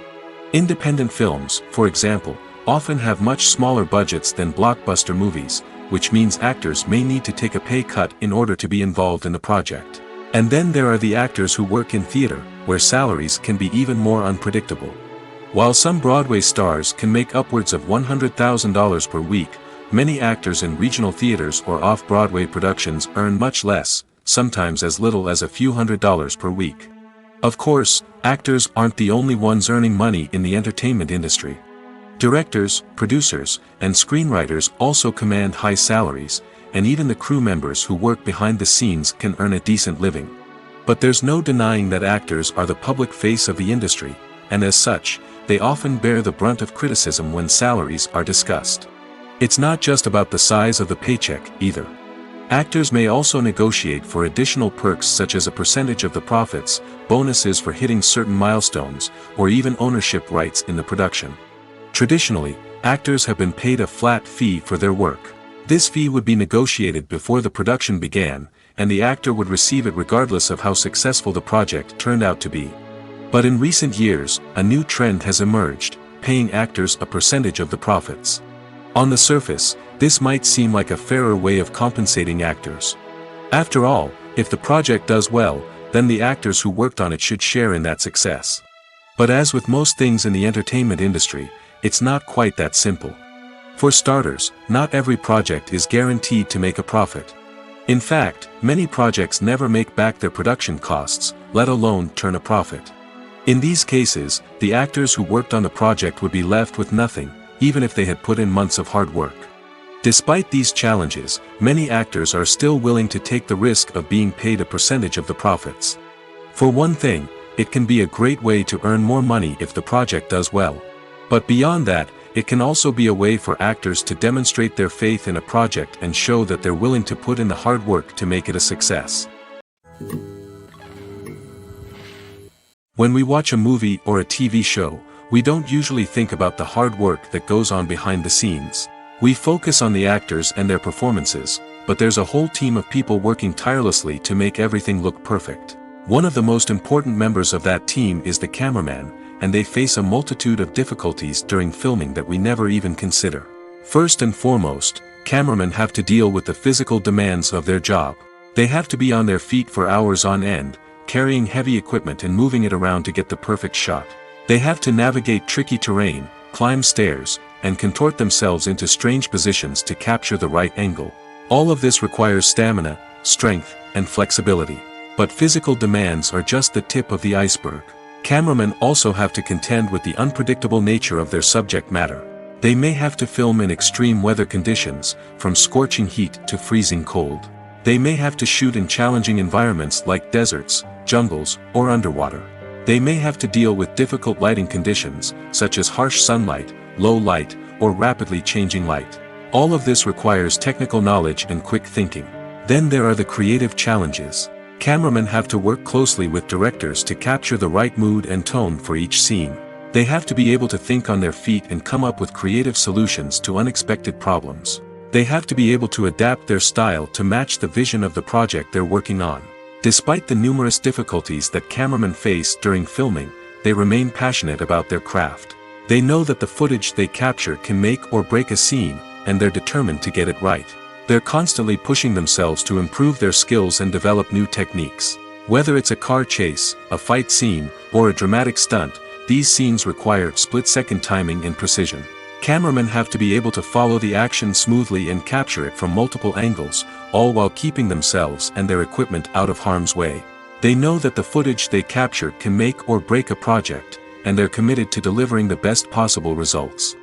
Speaker 1: Independent films, for example, often have much smaller budgets than blockbuster movies, which means actors may need to take a pay cut in order to be involved in the project. And then there are the actors who work in theater, where salaries can be even more unpredictable. While some Broadway stars can make upwards of $100,000 per week, many actors in regional theaters or off-Broadway productions earn much less, sometimes as little as a few $100s per week. Of course, actors aren't the only ones earning money in the entertainment industry. Directors, producers, and screenwriters also command high salaries, and even the crew members who work behind the scenes can earn a decent living. But there's no denying that actors are the public face of the industry, and as such, they often bear the brunt of criticism when salaries are discussed. It's not just about the size of the paycheck, either. Actors may also negotiate for additional perks such as a percentage of the profits, bonuses for hitting certain milestones, or even ownership rights in the production. Traditionally, actors have been paid a flat fee for their work. This fee would be negotiated before the production began, and the actor would receive it regardless of how successful the project turned out to be. But in recent years, a new trend has emerged, paying actors a percentage of the profits. On the surface, this might seem like a fairer way of compensating actors. After all, if the project does well, then the actors who worked on it should share in that success. But as with most things in the entertainment industry, it's not quite that simple. For starters, not every project is guaranteed to make a profit. In fact, many projects never make back their production costs, let alone turn a profit. In these cases, the actors who worked on the project would be left with nothing, even if they had put in months of hard work. Despite these challenges, many actors are still willing to take the risk of being paid a percentage of the profits. For one thing, it can be a great way to earn more money if the project does well. But beyond that, it can also be a way for actors to demonstrate their faith in a project and show that they're willing to put in the hard work to make it a success. When we watch a movie or a TV show, we don't usually think about the hard work that goes on behind the scenes. We focus on the actors and their performances, but there's a whole team of people working tirelessly to make everything look perfect. One of the most important members of that team is the cameraman, and they face a multitude of difficulties during filming that we never even consider. First and foremost, cameramen have to deal with the physical demands of their job. They have to be on their feet for hours on end, carrying heavy equipment and moving it around to get the perfect shot. They have to navigate tricky terrain, climb stairs, and contort themselves into strange positions to capture the right angle. All of this requires stamina, strength, and flexibility. But physical demands are just the tip of the iceberg. Cameramen also have to contend with the unpredictable nature of their subject matter. They may have to film in extreme weather conditions, from scorching heat to freezing cold. They may have to shoot in challenging environments like deserts, jungles, or underwater. They may have to deal with difficult lighting conditions, such as harsh sunlight, low light, or rapidly changing light. All of this requires technical knowledge and quick thinking. Then there are the creative challenges. Cameramen have to work closely with directors to capture the right mood and tone for each scene. They have to be able to think on their feet and come up with creative solutions to unexpected problems. They have to be able to adapt their style to match the vision of the project they're working on. Despite the numerous difficulties that cameramen face during filming, they remain passionate about their craft. They know that the footage they capture can make or break a scene, and they're determined to get it right. They're constantly pushing themselves to improve their skills and develop new techniques. Whether it's a car chase, a fight scene, or a dramatic stunt, these scenes require split-second timing and precision. Cameramen have to be able to follow the action smoothly and capture it from multiple angles, all while keeping themselves and their equipment out of harm's way. They know that the footage they capture can make or break a project, and they're committed to delivering the best possible results.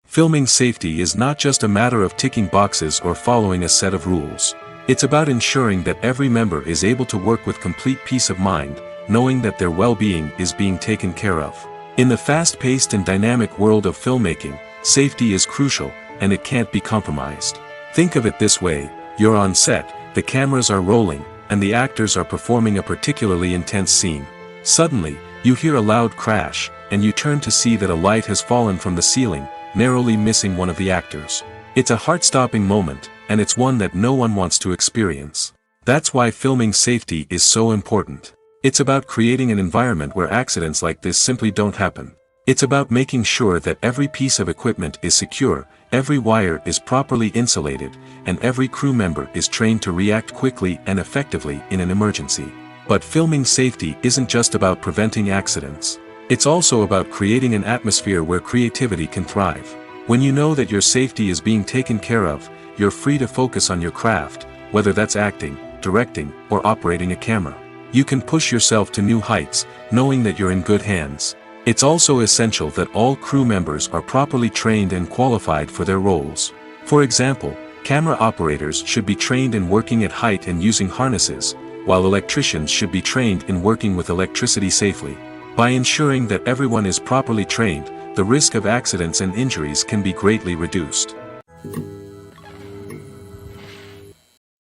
Speaker 1: Filming safety is not just a matter of ticking boxes or following a set of rules. It's about ensuring that every member is able to work with complete peace of mind, knowing that their well-being is being taken care of. In the fast-paced and dynamic world of filmmaking, safety is crucial, and it can't be compromised. Think of it this way: you're on set, the cameras are rolling, and the actors are performing a particularly intense scene. Suddenly, you hear a loud crash, and you turn to see that a light has fallen from the ceiling, narrowly missing one of the actors. It's a heart-stopping moment, and it's one that no one wants to experience. That's why filming safety is so important. It's about creating an environment where accidents like this simply don't happen. It's about making sure that every piece of equipment is secure, every wire is properly insulated, and every crew member is trained to react quickly and effectively in an emergency. But filming safety isn't just about preventing accidents. It's also about creating an atmosphere where creativity can thrive. When you know that your safety is being taken care of, you're free to focus on your craft, whether that's acting, directing, or operating a camera. You can push yourself to new heights, knowing that you're in good hands. It's also essential that all crew members are properly trained and qualified for their roles. For example, camera operators should be trained in working at height and using harnesses, while electricians should be trained in working with electricity safely. By ensuring that everyone is properly trained, the risk of accidents and injuries can be greatly reduced.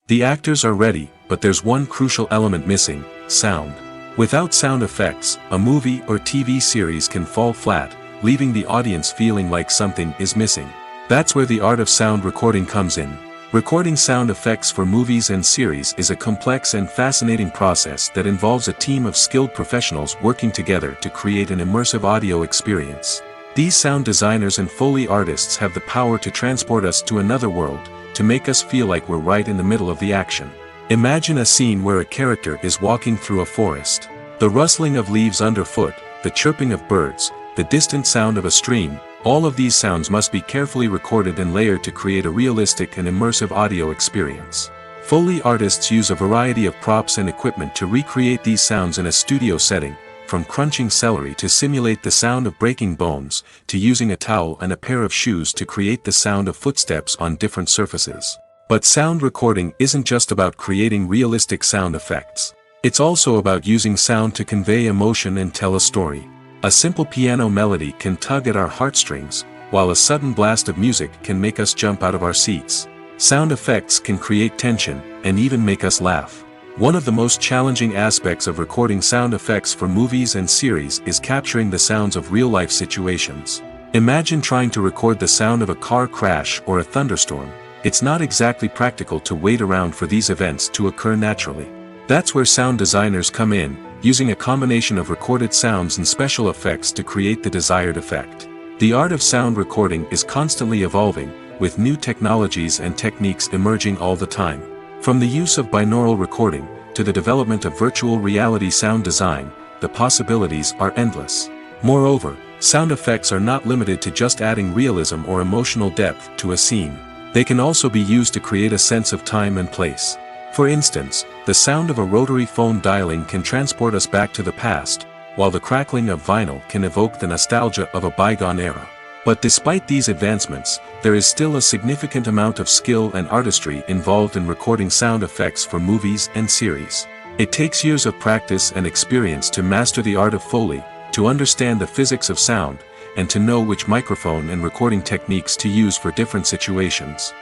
Speaker 1: The actors are ready, but there's one crucial element missing: sound. Without sound effects, a movie or TV series can fall flat, leaving the audience feeling like something is missing. That's where the art of sound recording comes in. Recording sound effects for movies and series is a complex and fascinating process that involves a team of skilled professionals working together to create an immersive audio experience. These sound designers and Foley artists have the power to transport us to another world, to make us feel like we're right in the middle of the action. Imagine a scene where a character is walking through a forest. The rustling of leaves underfoot, the chirping of birds, the distant sound of a stream, all of these sounds must be carefully recorded and layered to create a realistic and immersive audio experience. Foley artists use a variety of props and equipment to recreate these sounds in a studio setting, from crunching celery to simulate the sound of breaking bones, to using a towel and a pair of shoes to create the sound of footsteps on different surfaces. But sound recording isn't just about creating realistic sound effects. It's also about using sound to convey emotion and tell a story. A simple piano melody can tug at our heartstrings, while a sudden blast of music can make us jump out of our seats. Sound effects can create tension, and even make us laugh. One of the most challenging aspects of recording sound effects for movies and series is capturing the sounds of real-life situations. Imagine trying to record the sound of a car crash or a thunderstorm. It's not exactly practical to wait around for these events to occur naturally. That's where sound designers come in, using a combination of recorded sounds and special effects to create the desired effect. The art of sound recording is constantly evolving, with new technologies and techniques emerging all the time. From the use of binaural recording, to the development of virtual reality sound design, the possibilities are endless. Moreover, sound effects are not limited to just adding realism or emotional depth to a scene. They can also be used to create a sense of time and place. For instance, the sound of a rotary phone dialing can transport us back to the past, while the crackling of vinyl can evoke the nostalgia of a bygone era. But despite these advancements, there is still a significant amount of skill and artistry involved in recording sound effects for movies and series. It takes years of practice and experience to master the art of Foley, to understand the physics of sound, and to know which microphone and recording techniques to use for different situations.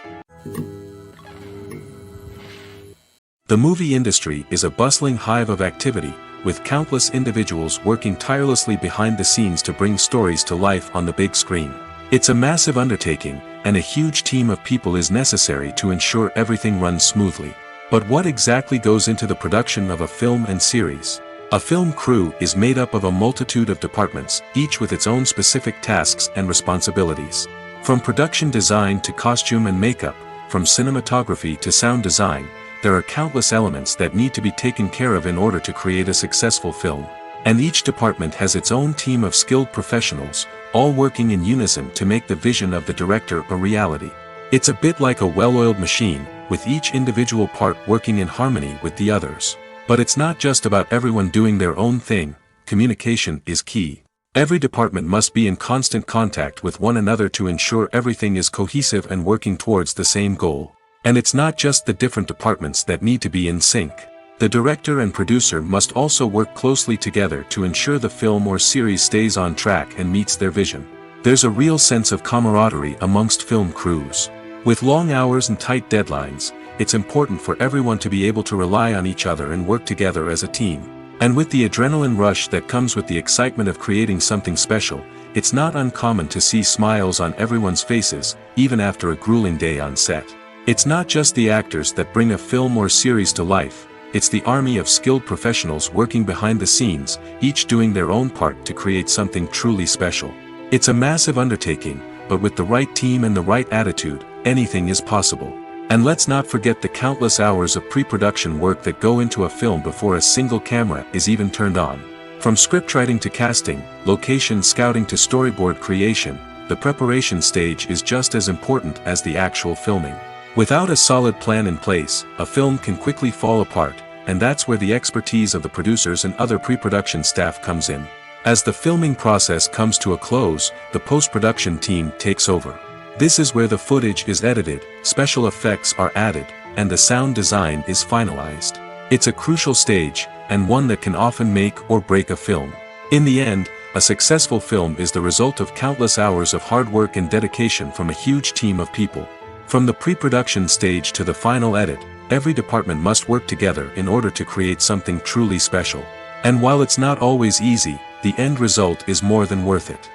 Speaker 1: The movie industry is a bustling hive of activity, with countless individuals working tirelessly behind the scenes to bring stories to life on the big screen. It's a massive undertaking, and a huge team of people is necessary to ensure everything runs smoothly. But what exactly goes into the production of a film and series? A film crew is made up of a multitude of departments, each with its own specific tasks and responsibilities. From production design to costume and makeup, from cinematography to sound design, there are countless elements that need to be taken care of in order to create a successful film. And each department has its own team of skilled professionals, all working in unison to make the vision of the director a reality. It's a bit like a well-oiled machine, with each individual part working in harmony with the others. But it's not just about everyone doing their own thing. Communication is key. Every department must be in constant contact with one another to ensure everything is cohesive and working towards the same goal. And it's not just the different departments that need to be in sync. The director and producer must also work closely together to ensure the film or series stays on track and meets their vision. There's a real sense of camaraderie amongst film crews. With long hours and tight deadlines, it's important for everyone to be able to rely on each other and work together as a team. And with the adrenaline rush that comes with the excitement of creating something special, it's not uncommon to see smiles on everyone's faces, even after a grueling day on set. It's not just the actors that bring a film or series to life, it's the army of skilled professionals working behind the scenes, each doing their own part to create something truly special. It's a massive undertaking, but with the right team and the right attitude, anything is possible. And let's not forget the countless hours of pre-production work that go into a film before a single camera is even turned on. From scriptwriting to casting, location scouting to storyboard creation, the preparation stage is just as important as the actual filming. Without a solid plan in place, a film can quickly fall apart, and that's where the expertise of the producers and other pre-production staff comes in. As the filming process comes to a close, the post-production team takes over. This is where the footage is edited, special effects are added, and the sound design is finalized. It's a crucial stage, and one that can often make or break a film. In the end, a successful film is the result of countless hours of hard work and dedication from a huge team of people. From the pre-production stage to the final edit, every department must work together in order to create something truly special. And while it's not always easy, the end result is more than worth it.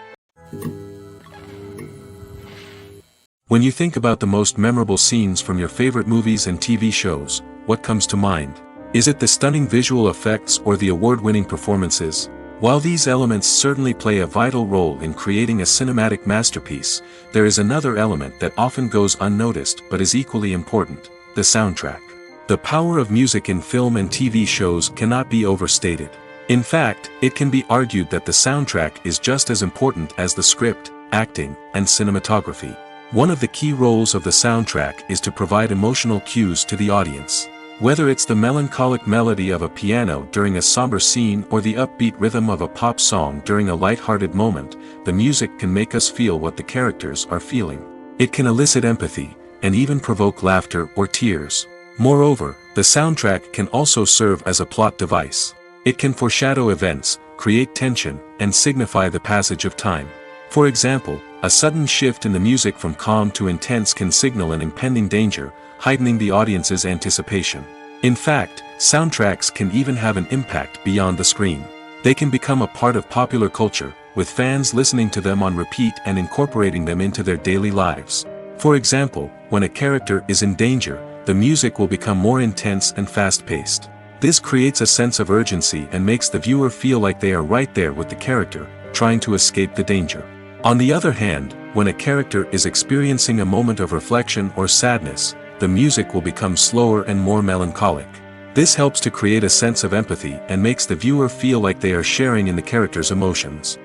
Speaker 1: When you think about the most memorable scenes from your favorite movies and TV shows, what comes to mind? Is it the stunning visual effects or the award-winning performances? While these elements certainly play a vital role in creating a cinematic masterpiece, there is another element that often goes unnoticed but is equally important: the soundtrack. The power of music in film and TV shows cannot be overstated. In fact, it can be argued that the soundtrack is just as important as the script, acting, and cinematography. One of the key roles of the soundtrack is to provide emotional cues to the audience. Whether it's the melancholic melody of a piano during a somber scene or the upbeat rhythm of a pop song during a light-hearted moment, the music can make us feel what the characters are feeling. It can elicit empathy, and even provoke laughter or tears. Moreover, the soundtrack can also serve as a plot device. It can foreshadow events, create tension, and signify the passage of time. For example, a sudden shift in the music from calm to intense can signal an impending danger, heightening the audience's anticipation. In fact, soundtracks can even have an impact beyond the screen. They can become a part of popular culture, with fans listening to them on repeat and incorporating them into their daily lives. For example, when a character is in danger, the music will become more intense and fast-paced. This creates a sense of urgency and makes the viewer feel like they are right there with the character, trying to escape the danger. On the other hand, when a character is experiencing a moment of reflection or sadness, the music will become slower and more melancholic. This helps to create a sense of empathy and makes the viewer feel like they are sharing in the character's emotions.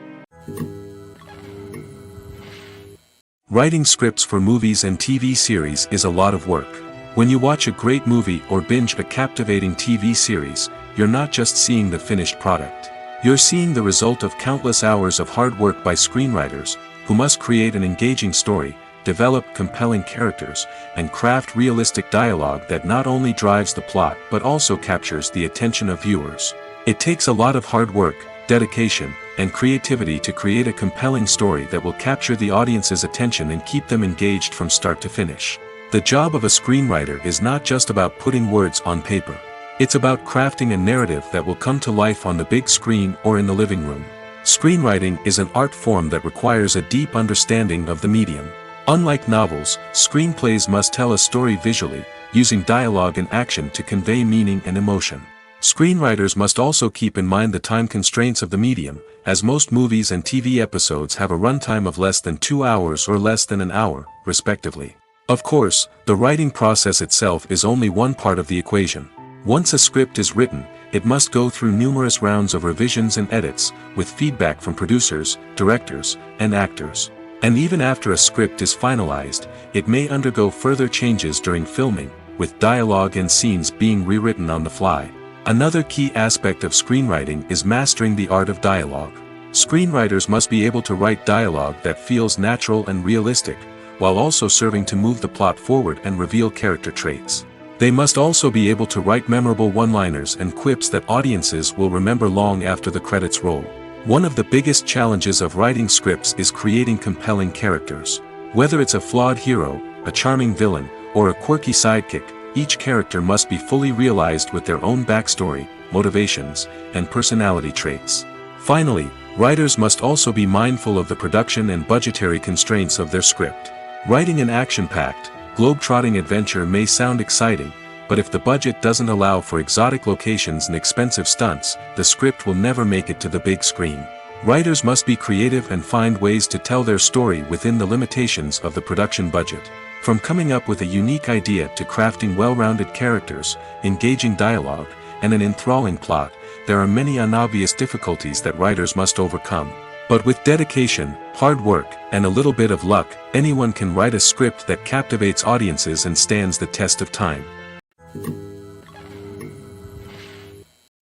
Speaker 1: Writing scripts for movies and TV series is a lot of work. When you watch a great movie or binge a captivating TV series, you're not just seeing the finished product. You're seeing the result of countless hours of hard work by screenwriters, who must create an engaging story, develop compelling characters, and craft realistic dialogue that not only drives the plot but also captures the attention of viewers. It takes a lot of hard work, dedication, and creativity to create a compelling story that will capture the audience's attention and keep them engaged from start to finish. The job of a screenwriter is not just about putting words on paper. It's about crafting a narrative that will come to life on the big screen or in the living room. Screenwriting is an art form that requires a deep understanding of the medium. Unlike novels, screenplays must tell a story visually, using dialogue and action to convey meaning and emotion. Screenwriters must also keep in mind the time constraints of the medium, as most movies and TV episodes have a runtime of less than 2 hours or less than an hour, respectively. Of course, the writing process itself is only one part of the equation. Once a script is written, it must go through numerous rounds of revisions and edits, with feedback from producers, directors, and actors. And even after a script is finalized, it may undergo further changes during filming, with dialogue and scenes being rewritten on the fly. Another key aspect of screenwriting is mastering the art of dialogue. Screenwriters must be able to write dialogue that feels natural and realistic, while also serving to move the plot forward and reveal character traits. They must also be able to write memorable one-liners and quips that audiences will remember long after the credits roll. One of the biggest challenges of writing scripts is creating compelling characters. Whether it's a flawed hero, a charming villain, or a quirky sidekick, each character must be fully realized with their own backstory, motivations, and personality traits. Finally, writers must also be mindful of the production and budgetary constraints of their script. Writing an action-packed, globe-trotting adventure may sound exciting, but if the budget doesn't allow for exotic locations and expensive stunts, the script will never make it to the big screen. Writers must be creative and find ways to tell their story within the limitations of the production budget. From coming up with a unique idea to crafting well-rounded characters, engaging dialogue, and an enthralling plot, there are many unobvious difficulties that writers must overcome. But with dedication, hard work, and a little bit of luck, anyone can write a script that captivates audiences and stands the test of time.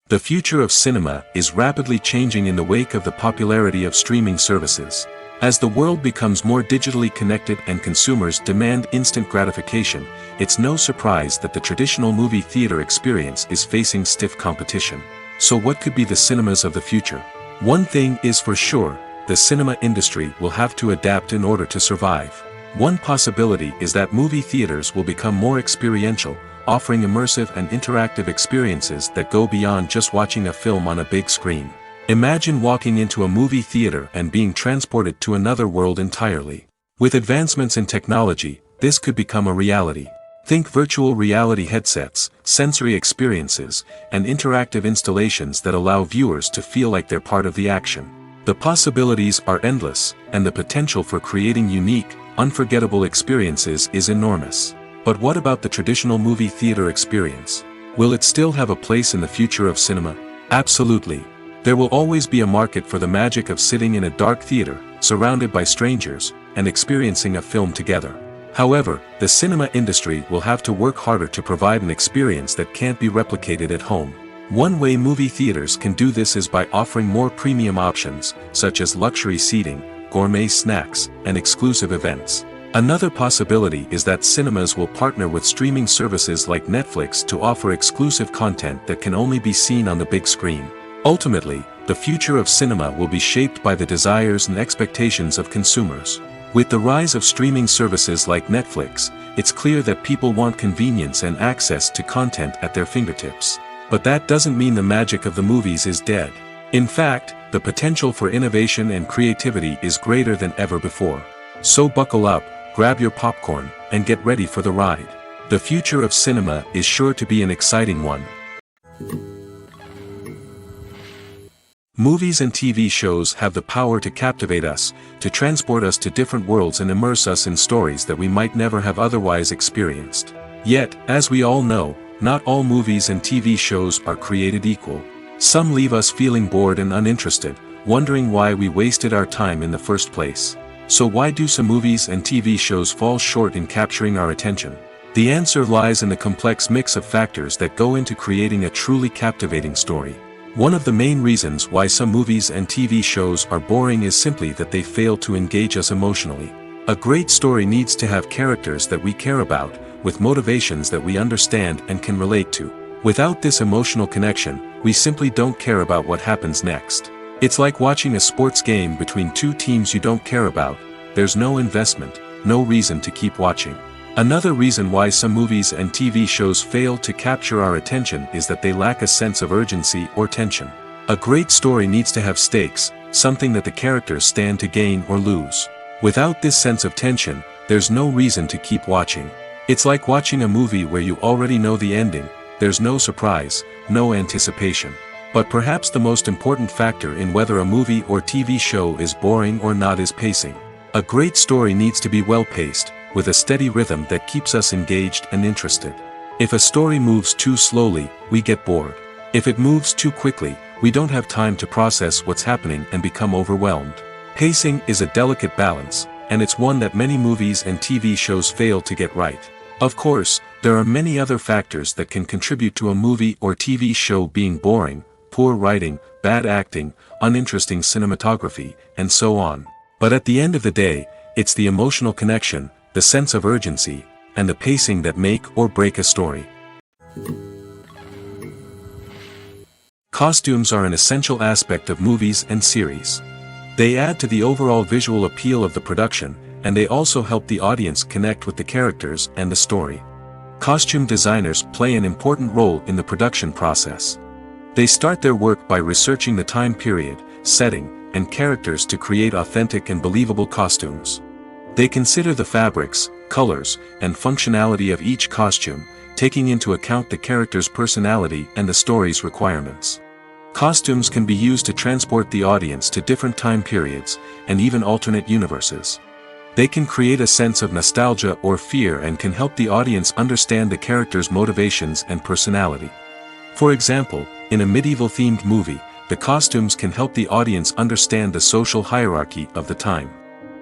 Speaker 1: The future of cinema is rapidly changing in the wake of the popularity of streaming services. As the world becomes more digitally connected and consumers demand instant gratification, it's no surprise that the traditional movie theater experience is facing stiff competition. So what could be the cinemas of the future? One thing is for sure, the cinema industry will have to adapt in order to survive. One possibility is that movie theaters will become more experiential, offering immersive and interactive experiences that go beyond just watching a film on a big screen. Imagine walking into a movie theater and being transported to another world entirely. With advancements in technology, this could become a reality. Think virtual reality headsets, sensory experiences, and interactive installations that allow viewers to feel like they're part of the action. The possibilities are endless, and the potential for creating unique, unforgettable experiences is enormous. But what about the traditional movie theater experience? Will it still have a place in the future of cinema? Absolutely. There will always be a market for the magic of sitting in a dark theater, surrounded by strangers, and experiencing a film together. However, the cinema industry will have to work harder to provide an experience that can't be replicated at home. One way movie theaters can do this is by offering more premium options, such as luxury seating, gourmet snacks, and exclusive events. Another possibility is that cinemas will partner with streaming services like Netflix to offer exclusive content that can only be seen on the big screen. Ultimately, the future of cinema will be shaped by the desires and expectations of consumers. With the rise of streaming services like Netflix, it's clear that people want convenience and access to content at their fingertips. But that doesn't mean the magic of the movies is dead. In fact, the potential for innovation and creativity is greater than ever before. So buckle up, grab your popcorn, and get ready for the ride. The future of cinema is sure to be an exciting one. Movies and TV shows have the power to captivate us, to transport us to different worlds and immerse us in stories that we might never have otherwise experienced. Yet, as we all know, not all movies and TV shows are created equal. Some leave us feeling bored and uninterested, wondering why we wasted our time in the first place. So why do some movies and TV shows fall short in capturing our attention? The answer lies in the complex mix of factors that go into creating a truly captivating story. One of the main reasons why some movies and TV shows are boring is simply that they fail to engage us emotionally. A great story needs to have characters that we care about, with motivations that we understand and can relate to. Without this emotional connection, we simply don't care about what happens next. It's like watching a sports game between two teams you don't care about. There's no investment, no reason to keep watching. Another reason why some movies and TV shows fail to capture our attention is that they lack a sense of urgency or tension. A great story needs to have stakes, something that the characters stand to gain or lose. Without this sense of tension, there's no reason to keep watching. It's like watching a movie where you already know the ending. There's no surprise, no anticipation. But perhaps the most important factor in whether a movie or TV show is boring or not is pacing. A great story needs to be well-paced, with a steady rhythm that keeps us engaged and interested. If a story moves too slowly, we get bored. If it moves too quickly, we don't have time to process what's happening and become overwhelmed. Pacing is a delicate balance, and it's one that many movies and TV shows fail to get right. Of course, there are many other factors that can contribute to a movie or TV show being boring: poor writing, bad acting, uninteresting cinematography, and so on. But at the end of the day, it's the emotional connection, the sense of urgency, and the pacing that make or break a story. Costumes are an essential aspect of movies and series. They add to the overall visual appeal of the production, and they also help the audience connect with the characters and the story. Costume designers play an important role in the production process. They start their work by researching the time period, setting, and characters to create authentic and believable costumes. They consider the fabrics, colors, and functionality of each costume, taking into account the character's personality and the story's requirements. Costumes can be used to transport the audience to different time periods, and even alternate universes. They can create a sense of nostalgia or fear and can help the audience understand the character's motivations and personality. For example, in a medieval-themed movie, the costumes can help the audience understand the social hierarchy of the time.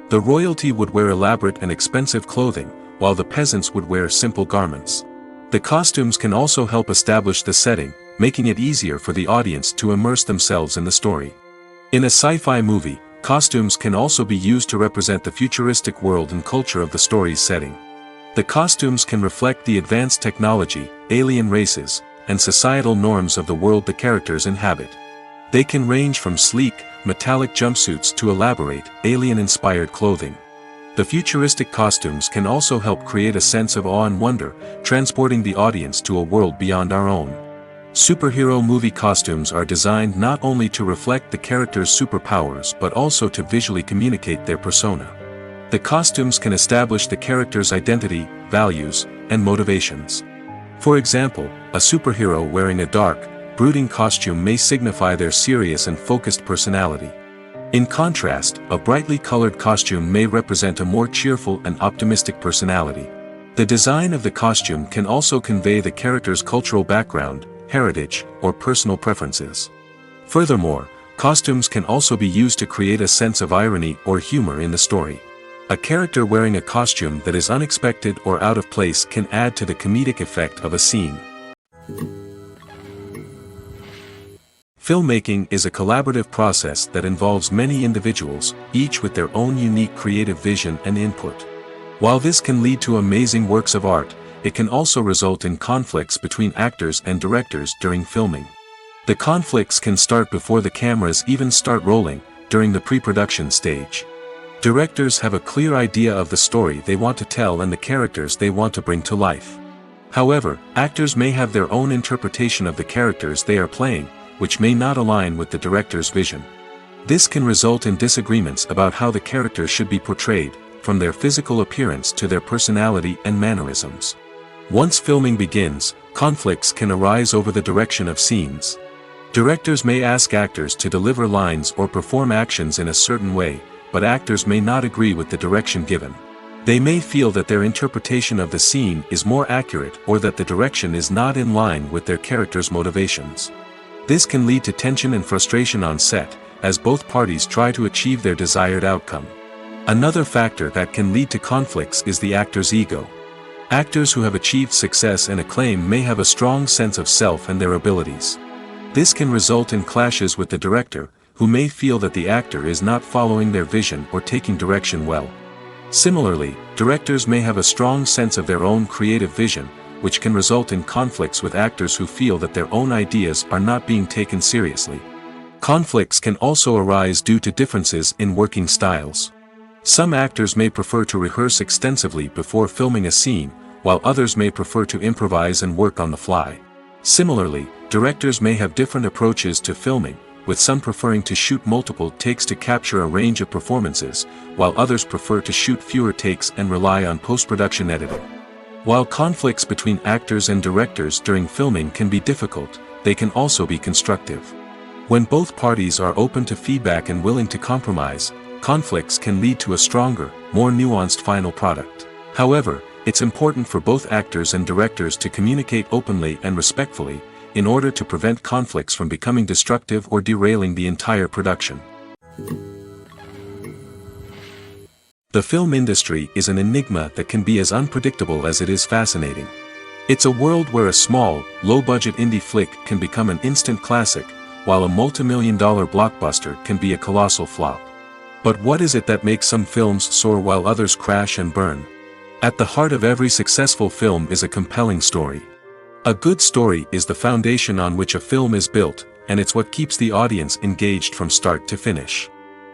Speaker 1: The royalty would wear elaborate and expensive clothing, while the peasants would wear simple garments. The costumes can also help establish the setting, making it easier for the audience to immerse themselves in the story. In a sci-fi movie, costumes can also be used to represent the futuristic world and culture of the story's setting. The costumes can reflect the advanced technology, alien races, and societal norms of the world the characters inhabit. They can range from sleek, metallic jumpsuits to elaborate, alien-inspired clothing. The futuristic costumes can also help create a sense of awe and wonder, transporting the audience to a world beyond our own. Superhero movie costumes are designed not only to reflect the character's superpowers but also to visually communicate their persona. The costumes can establish the character's identity, values, and motivations. For example, a superhero wearing a dark, brooding costume may signify their serious and focused personality. In contrast, a brightly colored costume may represent a more cheerful and optimistic personality. The design of the costume can also convey the character's cultural background, heritage, or personal preferences. Furthermore, costumes can also be used to create a sense of irony or humor in the story. A character wearing a costume that is unexpected or out of place can add to the comedic effect of a scene. Filmmaking is a collaborative process that involves many individuals, each with their own unique creative vision and input. While this can lead to amazing works of art, it can also result in conflicts between actors and directors during filming. The conflicts can start before the cameras even start rolling, during the pre-production stage. Directors have a clear idea of the story they want to tell and the characters they want to bring to life. However, actors may have their own interpretation of the characters they are playing, which may not align with the director's vision. This can result in disagreements about how the characters should be portrayed, from their physical appearance to their personality and mannerisms. Once filming begins, conflicts can arise over the direction of scenes. Directors may ask actors to deliver lines or perform actions in a certain way, but actors may not agree with the direction given. They may feel that their interpretation of the scene is more accurate or that the direction is not in line with their character's motivations. This can lead to tension and frustration on set, as both parties try to achieve their desired outcome. Another factor that can lead to conflicts is the actor's ego. Actors who have achieved success and acclaim may have a strong sense of self and their abilities. This can result in clashes with the director, who may feel that the actor is not following their vision or taking direction well. Similarly, directors may have a strong sense of their own creative vision, which can result in conflicts with actors who feel that their own ideas are not being taken seriously. Conflicts can also arise due to differences in working styles. Some actors may prefer to rehearse extensively before filming a scene, while others may prefer to improvise and work on the fly. Similarly, directors may have different approaches to filming, with some preferring to shoot multiple takes to capture a range of performances, while others prefer to shoot fewer takes and rely on post-production editing. While conflicts between actors and directors during filming can be difficult, they can also be constructive. When both parties are open to feedback and willing to compromise, conflicts can lead to a stronger, more nuanced final product. However, it's important for both actors and directors to communicate openly and respectfully, in order to prevent conflicts from becoming destructive or derailing the entire production. The film industry is an enigma that can be as unpredictable as it is fascinating. It's a world where a small, low-budget indie flick can become an instant classic, while a multi-million-dollar blockbuster can be a colossal flop. But what is it that makes some films soar while others crash and burn? At the heart of every successful film is a compelling story. A good story is the foundation on which a film is built, and it's what keeps the audience engaged from start to finish.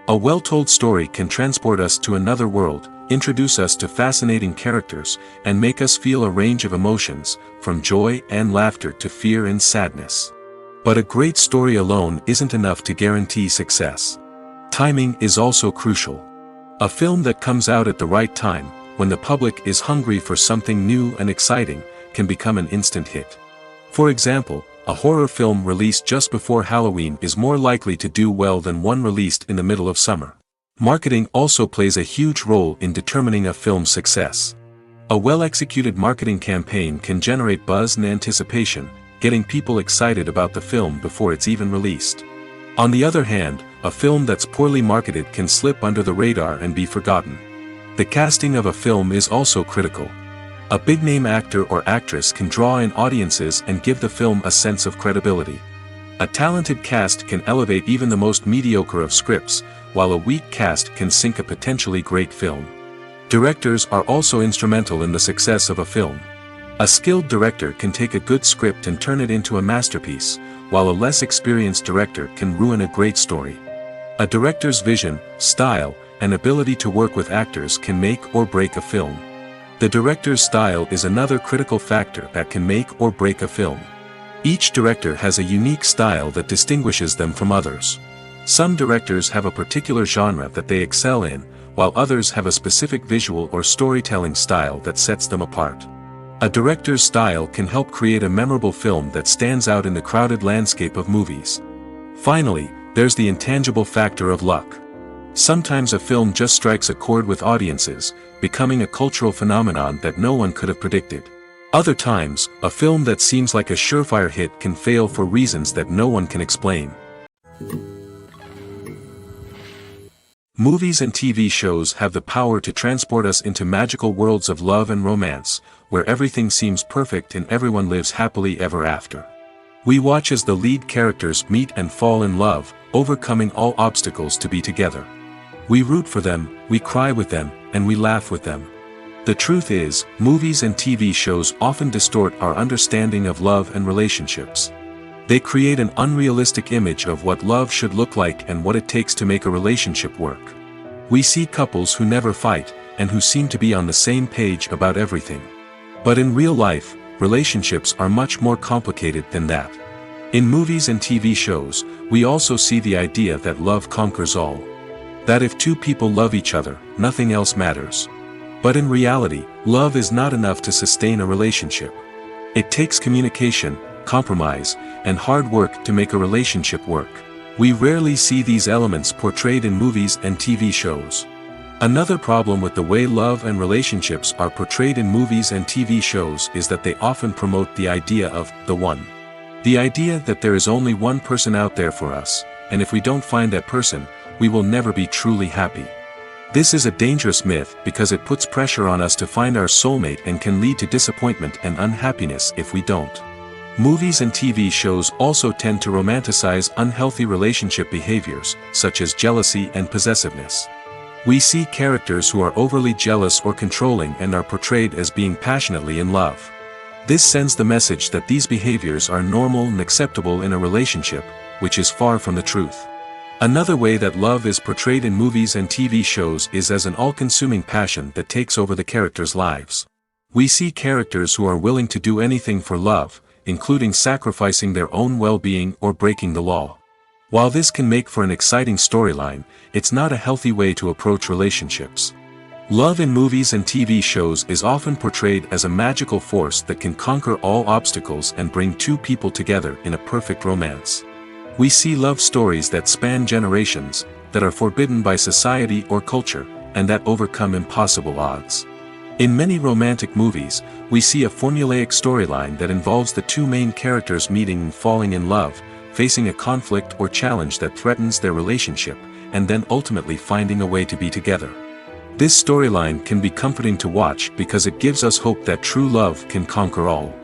Speaker 1: A well-told story can transport us to another world, introduce us to fascinating characters, and make us feel a range of emotions, from joy and laughter to fear and sadness. But a great story alone isn't enough to guarantee success. Timing is also crucial. A film that comes out at the right time, when the public is hungry for something new and exciting, can become an instant hit. For example, a horror film released just before Halloween is more likely to do well than one released in the middle of summer. Marketing also plays a huge role in determining a film's success. A well-executed marketing campaign can generate buzz and anticipation, getting people excited about the film before it's even released. On the other hand, a film that's poorly marketed can slip under the radar and be forgotten. The casting of a film is also critical. A big-name actor or actress can draw in audiences and give the film a sense of credibility. A talented cast can elevate even the most mediocre of scripts, while a weak cast can sink a potentially great film. Directors are also instrumental in the success of a film. A skilled director can take a good script and turn it into a masterpiece, while a less experienced director can ruin a great story. A director's vision, style, and ability to work with actors can make or break a film. The director's style is another critical factor that can make or break a film. Each director has a unique style that distinguishes them from others. Some directors have a particular genre that they excel in, while others have a specific visual or storytelling style that sets them apart. A director's style can help create a memorable film that stands out in the crowded landscape of movies. Finally, there's the intangible factor of luck. Sometimes a film just strikes a chord with audiences, becoming a cultural phenomenon that no one could have predicted. Other times, a film that seems like a surefire hit can fail for reasons that no one can explain. Movies and TV shows have the power to transport us into magical worlds of love and romance, where everything seems perfect and everyone lives happily ever after. We watch as the lead characters meet and fall in love, overcoming all obstacles to be together. We root for them, we cry with them, and we laugh with them. The truth is, movies and TV shows often distort our understanding of love and relationships. They create an unrealistic image of what love should look like and what it takes to make a relationship work. We see couples who never fight, and who seem to be on the same page about everything. But in real life, relationships are much more complicated than that. In movies and TV shows, we also see the idea that love conquers all. That if two people love each other, nothing else matters. But in reality, love is not enough to sustain a relationship. It takes communication, compromise, and hard work to make a relationship work. We rarely see these elements portrayed in movies and TV shows. Another problem with the way love and relationships are portrayed in movies and TV shows is that they often promote the idea of the one. The idea that there is only one person out there for us, and if we don't find that person, we will never be truly happy. This is a dangerous myth because it puts pressure on us to find our soulmate and can lead to disappointment and unhappiness if we don't. Movies and TV shows also tend to romanticize unhealthy relationship behaviors, such as jealousy and possessiveness. We see characters who are overly jealous or controlling and are portrayed as being passionately in love. This sends the message that these behaviors are normal and acceptable in a relationship, which is far from the truth. Another way that love is portrayed in movies and TV shows is as an all-consuming passion that takes over the characters' lives. We see characters who are willing to do anything for love, including sacrificing their own well-being or breaking the law. While this can make for an exciting storyline, it's not a healthy way to approach relationships. Love in movies and TV shows is often portrayed as a magical force that can conquer all obstacles and bring two people together in a perfect romance. We see love stories that span generations, that are forbidden by society or culture, and that overcome impossible odds. In many romantic movies, we see a formulaic storyline that involves the two main characters meeting and falling in love, facing a conflict or challenge that threatens their relationship, and then ultimately finding a way to be together. This storyline can be comforting to watch because it gives us hope that true love can conquer all.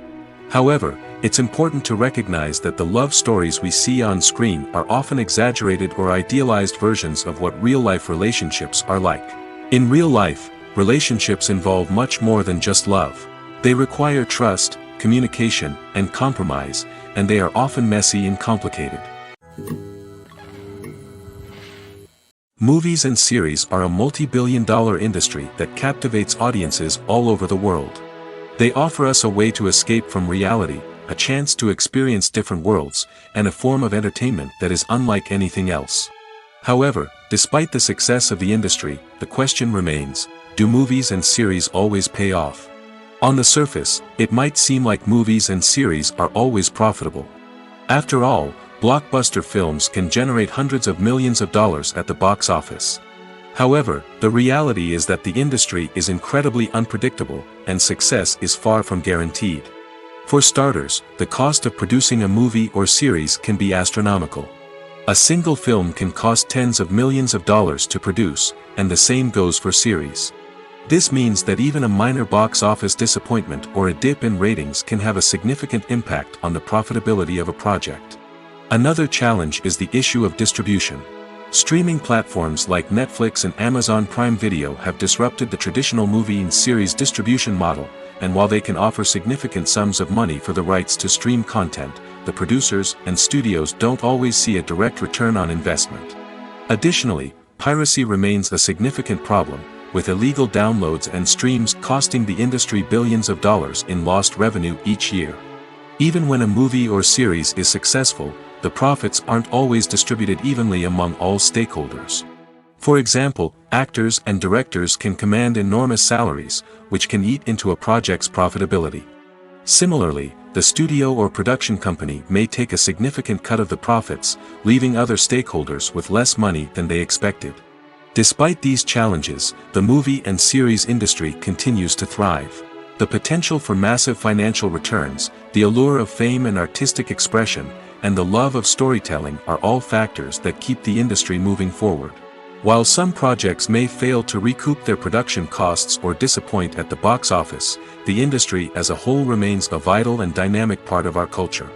Speaker 1: However, it's important to recognize that the love stories we see on screen are often exaggerated or idealized versions of what real-life relationships are like. In real life, relationships involve much more than just love. They require trust, communication, and compromise, and they are often messy and complicated. Movies and series are a multi-billion-dollar industry that captivates audiences all over the world. They offer us a way to escape from reality, a chance to experience different worlds, and a form of entertainment that is unlike anything else. However, despite the success of the industry, the question remains, do movies and series always pay off? On the surface, it might seem like movies and series are always profitable. After all, blockbuster films can generate hundreds of millions of dollars at the box office. However, the reality is that the industry is incredibly unpredictable, and success is far from guaranteed. For starters, the cost of producing a movie or series can be astronomical. A single film can cost tens of millions of dollars to produce, and the same goes for series. This means that even a minor box office disappointment or a dip in ratings can have a significant impact on the profitability of a project. Another challenge is the issue of distribution. Streaming platforms like Netflix and Amazon Prime Video have disrupted the traditional movie and series distribution model, and while they can offer significant sums of money for the rights to stream content, the producers and studios don't always see a direct return on investment. Additionally, piracy remains a significant problem, with illegal downloads and streams costing the industry billions of dollars in lost revenue each year. Even when a movie or series is successful, the profits aren't always distributed evenly among all stakeholders. For example, actors and directors can command enormous salaries, which can eat into a project's profitability. Similarly, the studio or production company may take a significant cut of the profits, leaving other stakeholders with less money than they expected. Despite these challenges, the movie and series industry continues to thrive. The potential for massive financial returns, the allure of fame and artistic expression, and the love of storytelling are all factors that keep the industry moving forward. While some projects may fail to recoup their production costs or disappoint at the box office, the industry as a whole remains a vital and dynamic part of our culture.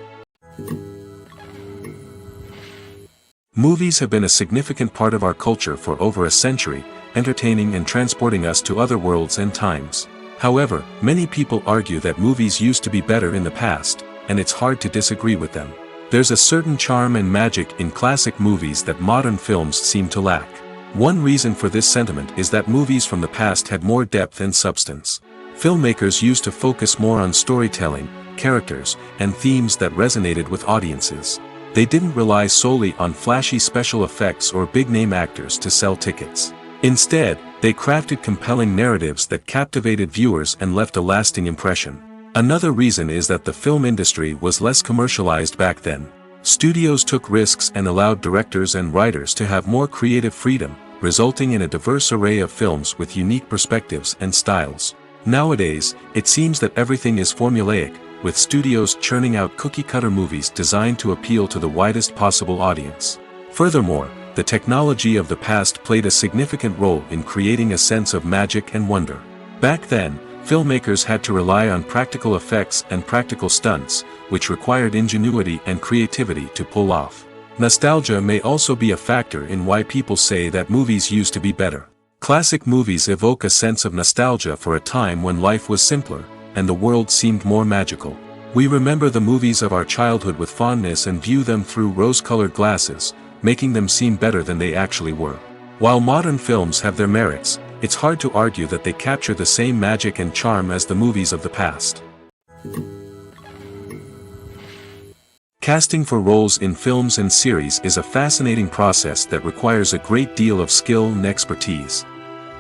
Speaker 1: Movies have been a significant part of our culture for over a century, entertaining and transporting us to other worlds and times. However, many people argue that movies used to be better in the past, and it's hard to disagree with them. There's a certain charm and magic in classic movies that modern films seem to lack. One reason for this sentiment is that movies from the past had more depth and substance. Filmmakers used to focus more on storytelling, characters, and themes that resonated with audiences. They didn't rely solely on flashy special effects or big-name actors to sell tickets. Instead, they crafted compelling narratives that captivated viewers and left a lasting impression. Another reason is that the film industry was less commercialized back then. Studios took risks and allowed directors and writers to have more creative freedom, resulting in a diverse array of films with unique perspectives and styles. Nowadays, it seems that everything is formulaic, with studios churning out cookie-cutter movies designed to appeal to the widest possible audience. Furthermore, the technology of the past played a significant role in creating a sense of magic and wonder. Back then, filmmakers had to rely on practical effects and practical stunts, which required ingenuity and creativity to pull off. Nostalgia may also be a factor in why people say that movies used to be better. Classic movies evoke a sense of nostalgia for a time when life was simpler, and the world seemed more magical. We remember the movies of our childhood with fondness and view them through rose-colored glasses, making them seem better than they actually were. While modern films have their merits, it's hard to argue that they capture the same magic and charm as the movies of the past. Casting for roles in films and series is a fascinating process that requires a great deal of skill and expertise.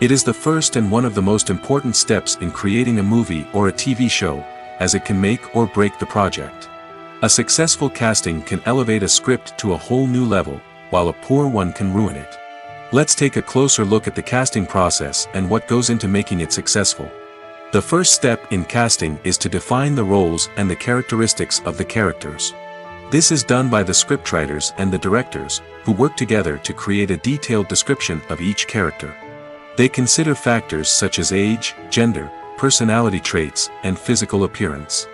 Speaker 1: It is the first and one of the most important steps in creating a movie or a TV show, as it can make or break the project. A successful casting can elevate a script to a whole new level, while a poor one can ruin it. Let's take a closer look at the casting process and what goes into making it successful. The first step in casting is to define the roles and the characteristics of the characters. This is done by the scriptwriters and the directors, who work together to create a detailed description of each character. They consider factors such as age, gender, personality traits, and physical appearance.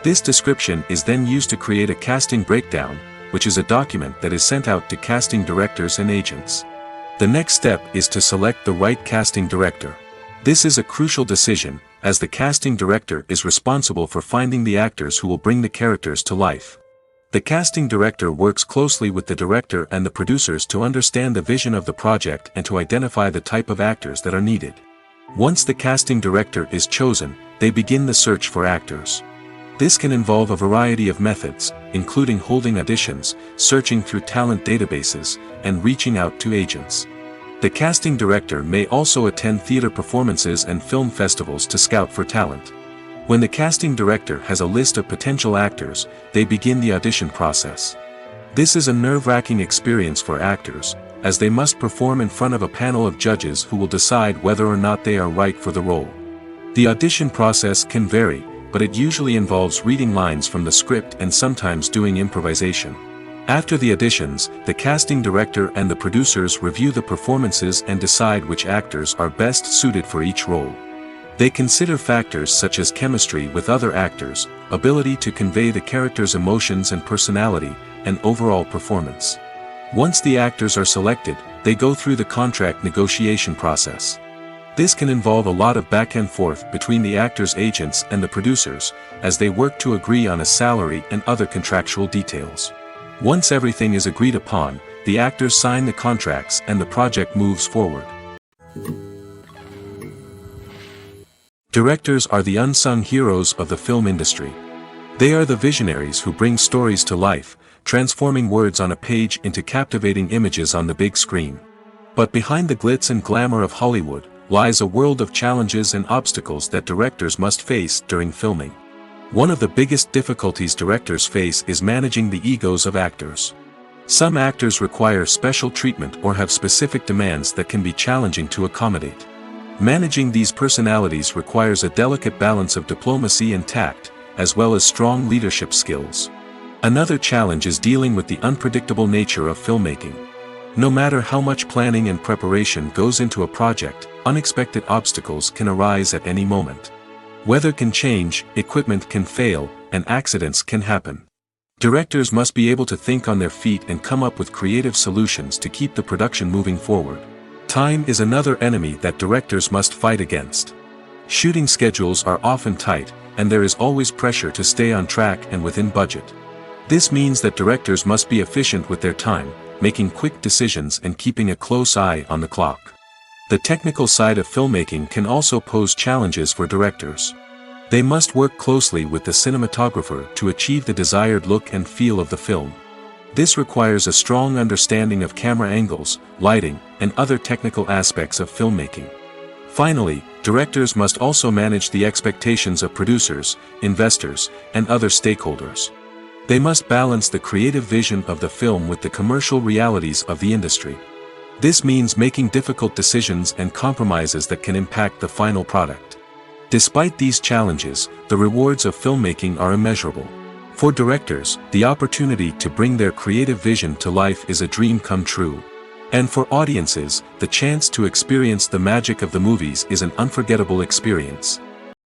Speaker 1: This description is then used to create a casting breakdown, which is a document that is sent out to casting directors and agents. The next step is to select the right casting director. This is a crucial decision, as the casting director is responsible for finding the actors who will bring the characters to life. The casting director works closely with the director and the producers to understand the vision of the project and to identify the type of actors that are needed. Once the casting director is chosen, they begin the search for actors. This can involve a variety of methods, including holding auditions, searching through talent databases, and reaching out to agents. The casting director may also attend theater performances and film festivals to scout for talent. When the casting director has a list of potential actors, they begin the audition process. This is a nerve-wracking experience for actors, as they must perform in front of a panel of judges who will decide whether or not they are right for the role. The audition process can vary, but it usually involves reading lines from the script and sometimes doing improvisation. After the auditions, the casting director and the producers review the performances and decide which actors are best suited for each role. They consider factors such as chemistry with other actors, ability to convey the character's emotions and personality, and overall performance. Once the actors are selected, they go through the contract negotiation process. This can involve a lot of back and forth between the actors' agents and the producers, as they work to agree on a salary and other contractual details. Once everything is agreed upon, the actors sign the contracts and the project moves forward. Directors are the unsung heroes of the film industry. They are the visionaries who bring stories to life, transforming words on a page into captivating images on the big screen. But behind the glitz and glamour of Hollywood lies a world of challenges and obstacles that directors must face during filming. One of the biggest difficulties directors face is managing the egos of actors. Some actors require special treatment or have specific demands that can be challenging to accommodate. Managing these personalities requires a delicate balance of diplomacy and tact, as well as strong leadership skills. Another challenge is dealing with the unpredictable nature of filmmaking. No matter how much planning and preparation goes into a project, unexpected obstacles can arise at any moment. Weather can change, equipment can fail, and accidents can happen. Directors must be able to think on their feet and come up with creative solutions to keep the production moving forward. Time is another enemy that directors must fight against. Shooting schedules are often tight, and there is always pressure to stay on track and within budget. This means that directors must be efficient with their time, making quick decisions and keeping a close eye on the clock. The technical side of filmmaking can also pose challenges for directors. They must work closely with the cinematographer to achieve the desired look and feel of the film. This requires a strong understanding of camera angles, lighting, and other technical aspects of filmmaking. Finally, directors must also manage the expectations of producers, investors, and other stakeholders. They must balance the creative vision of the film with the commercial realities of the industry. This means making difficult decisions and compromises that can impact the final product. Despite these challenges, the rewards of filmmaking are immeasurable. For directors, the opportunity to bring their creative vision to life is a dream come true. And for audiences, the chance to experience the magic of the movies is an unforgettable experience.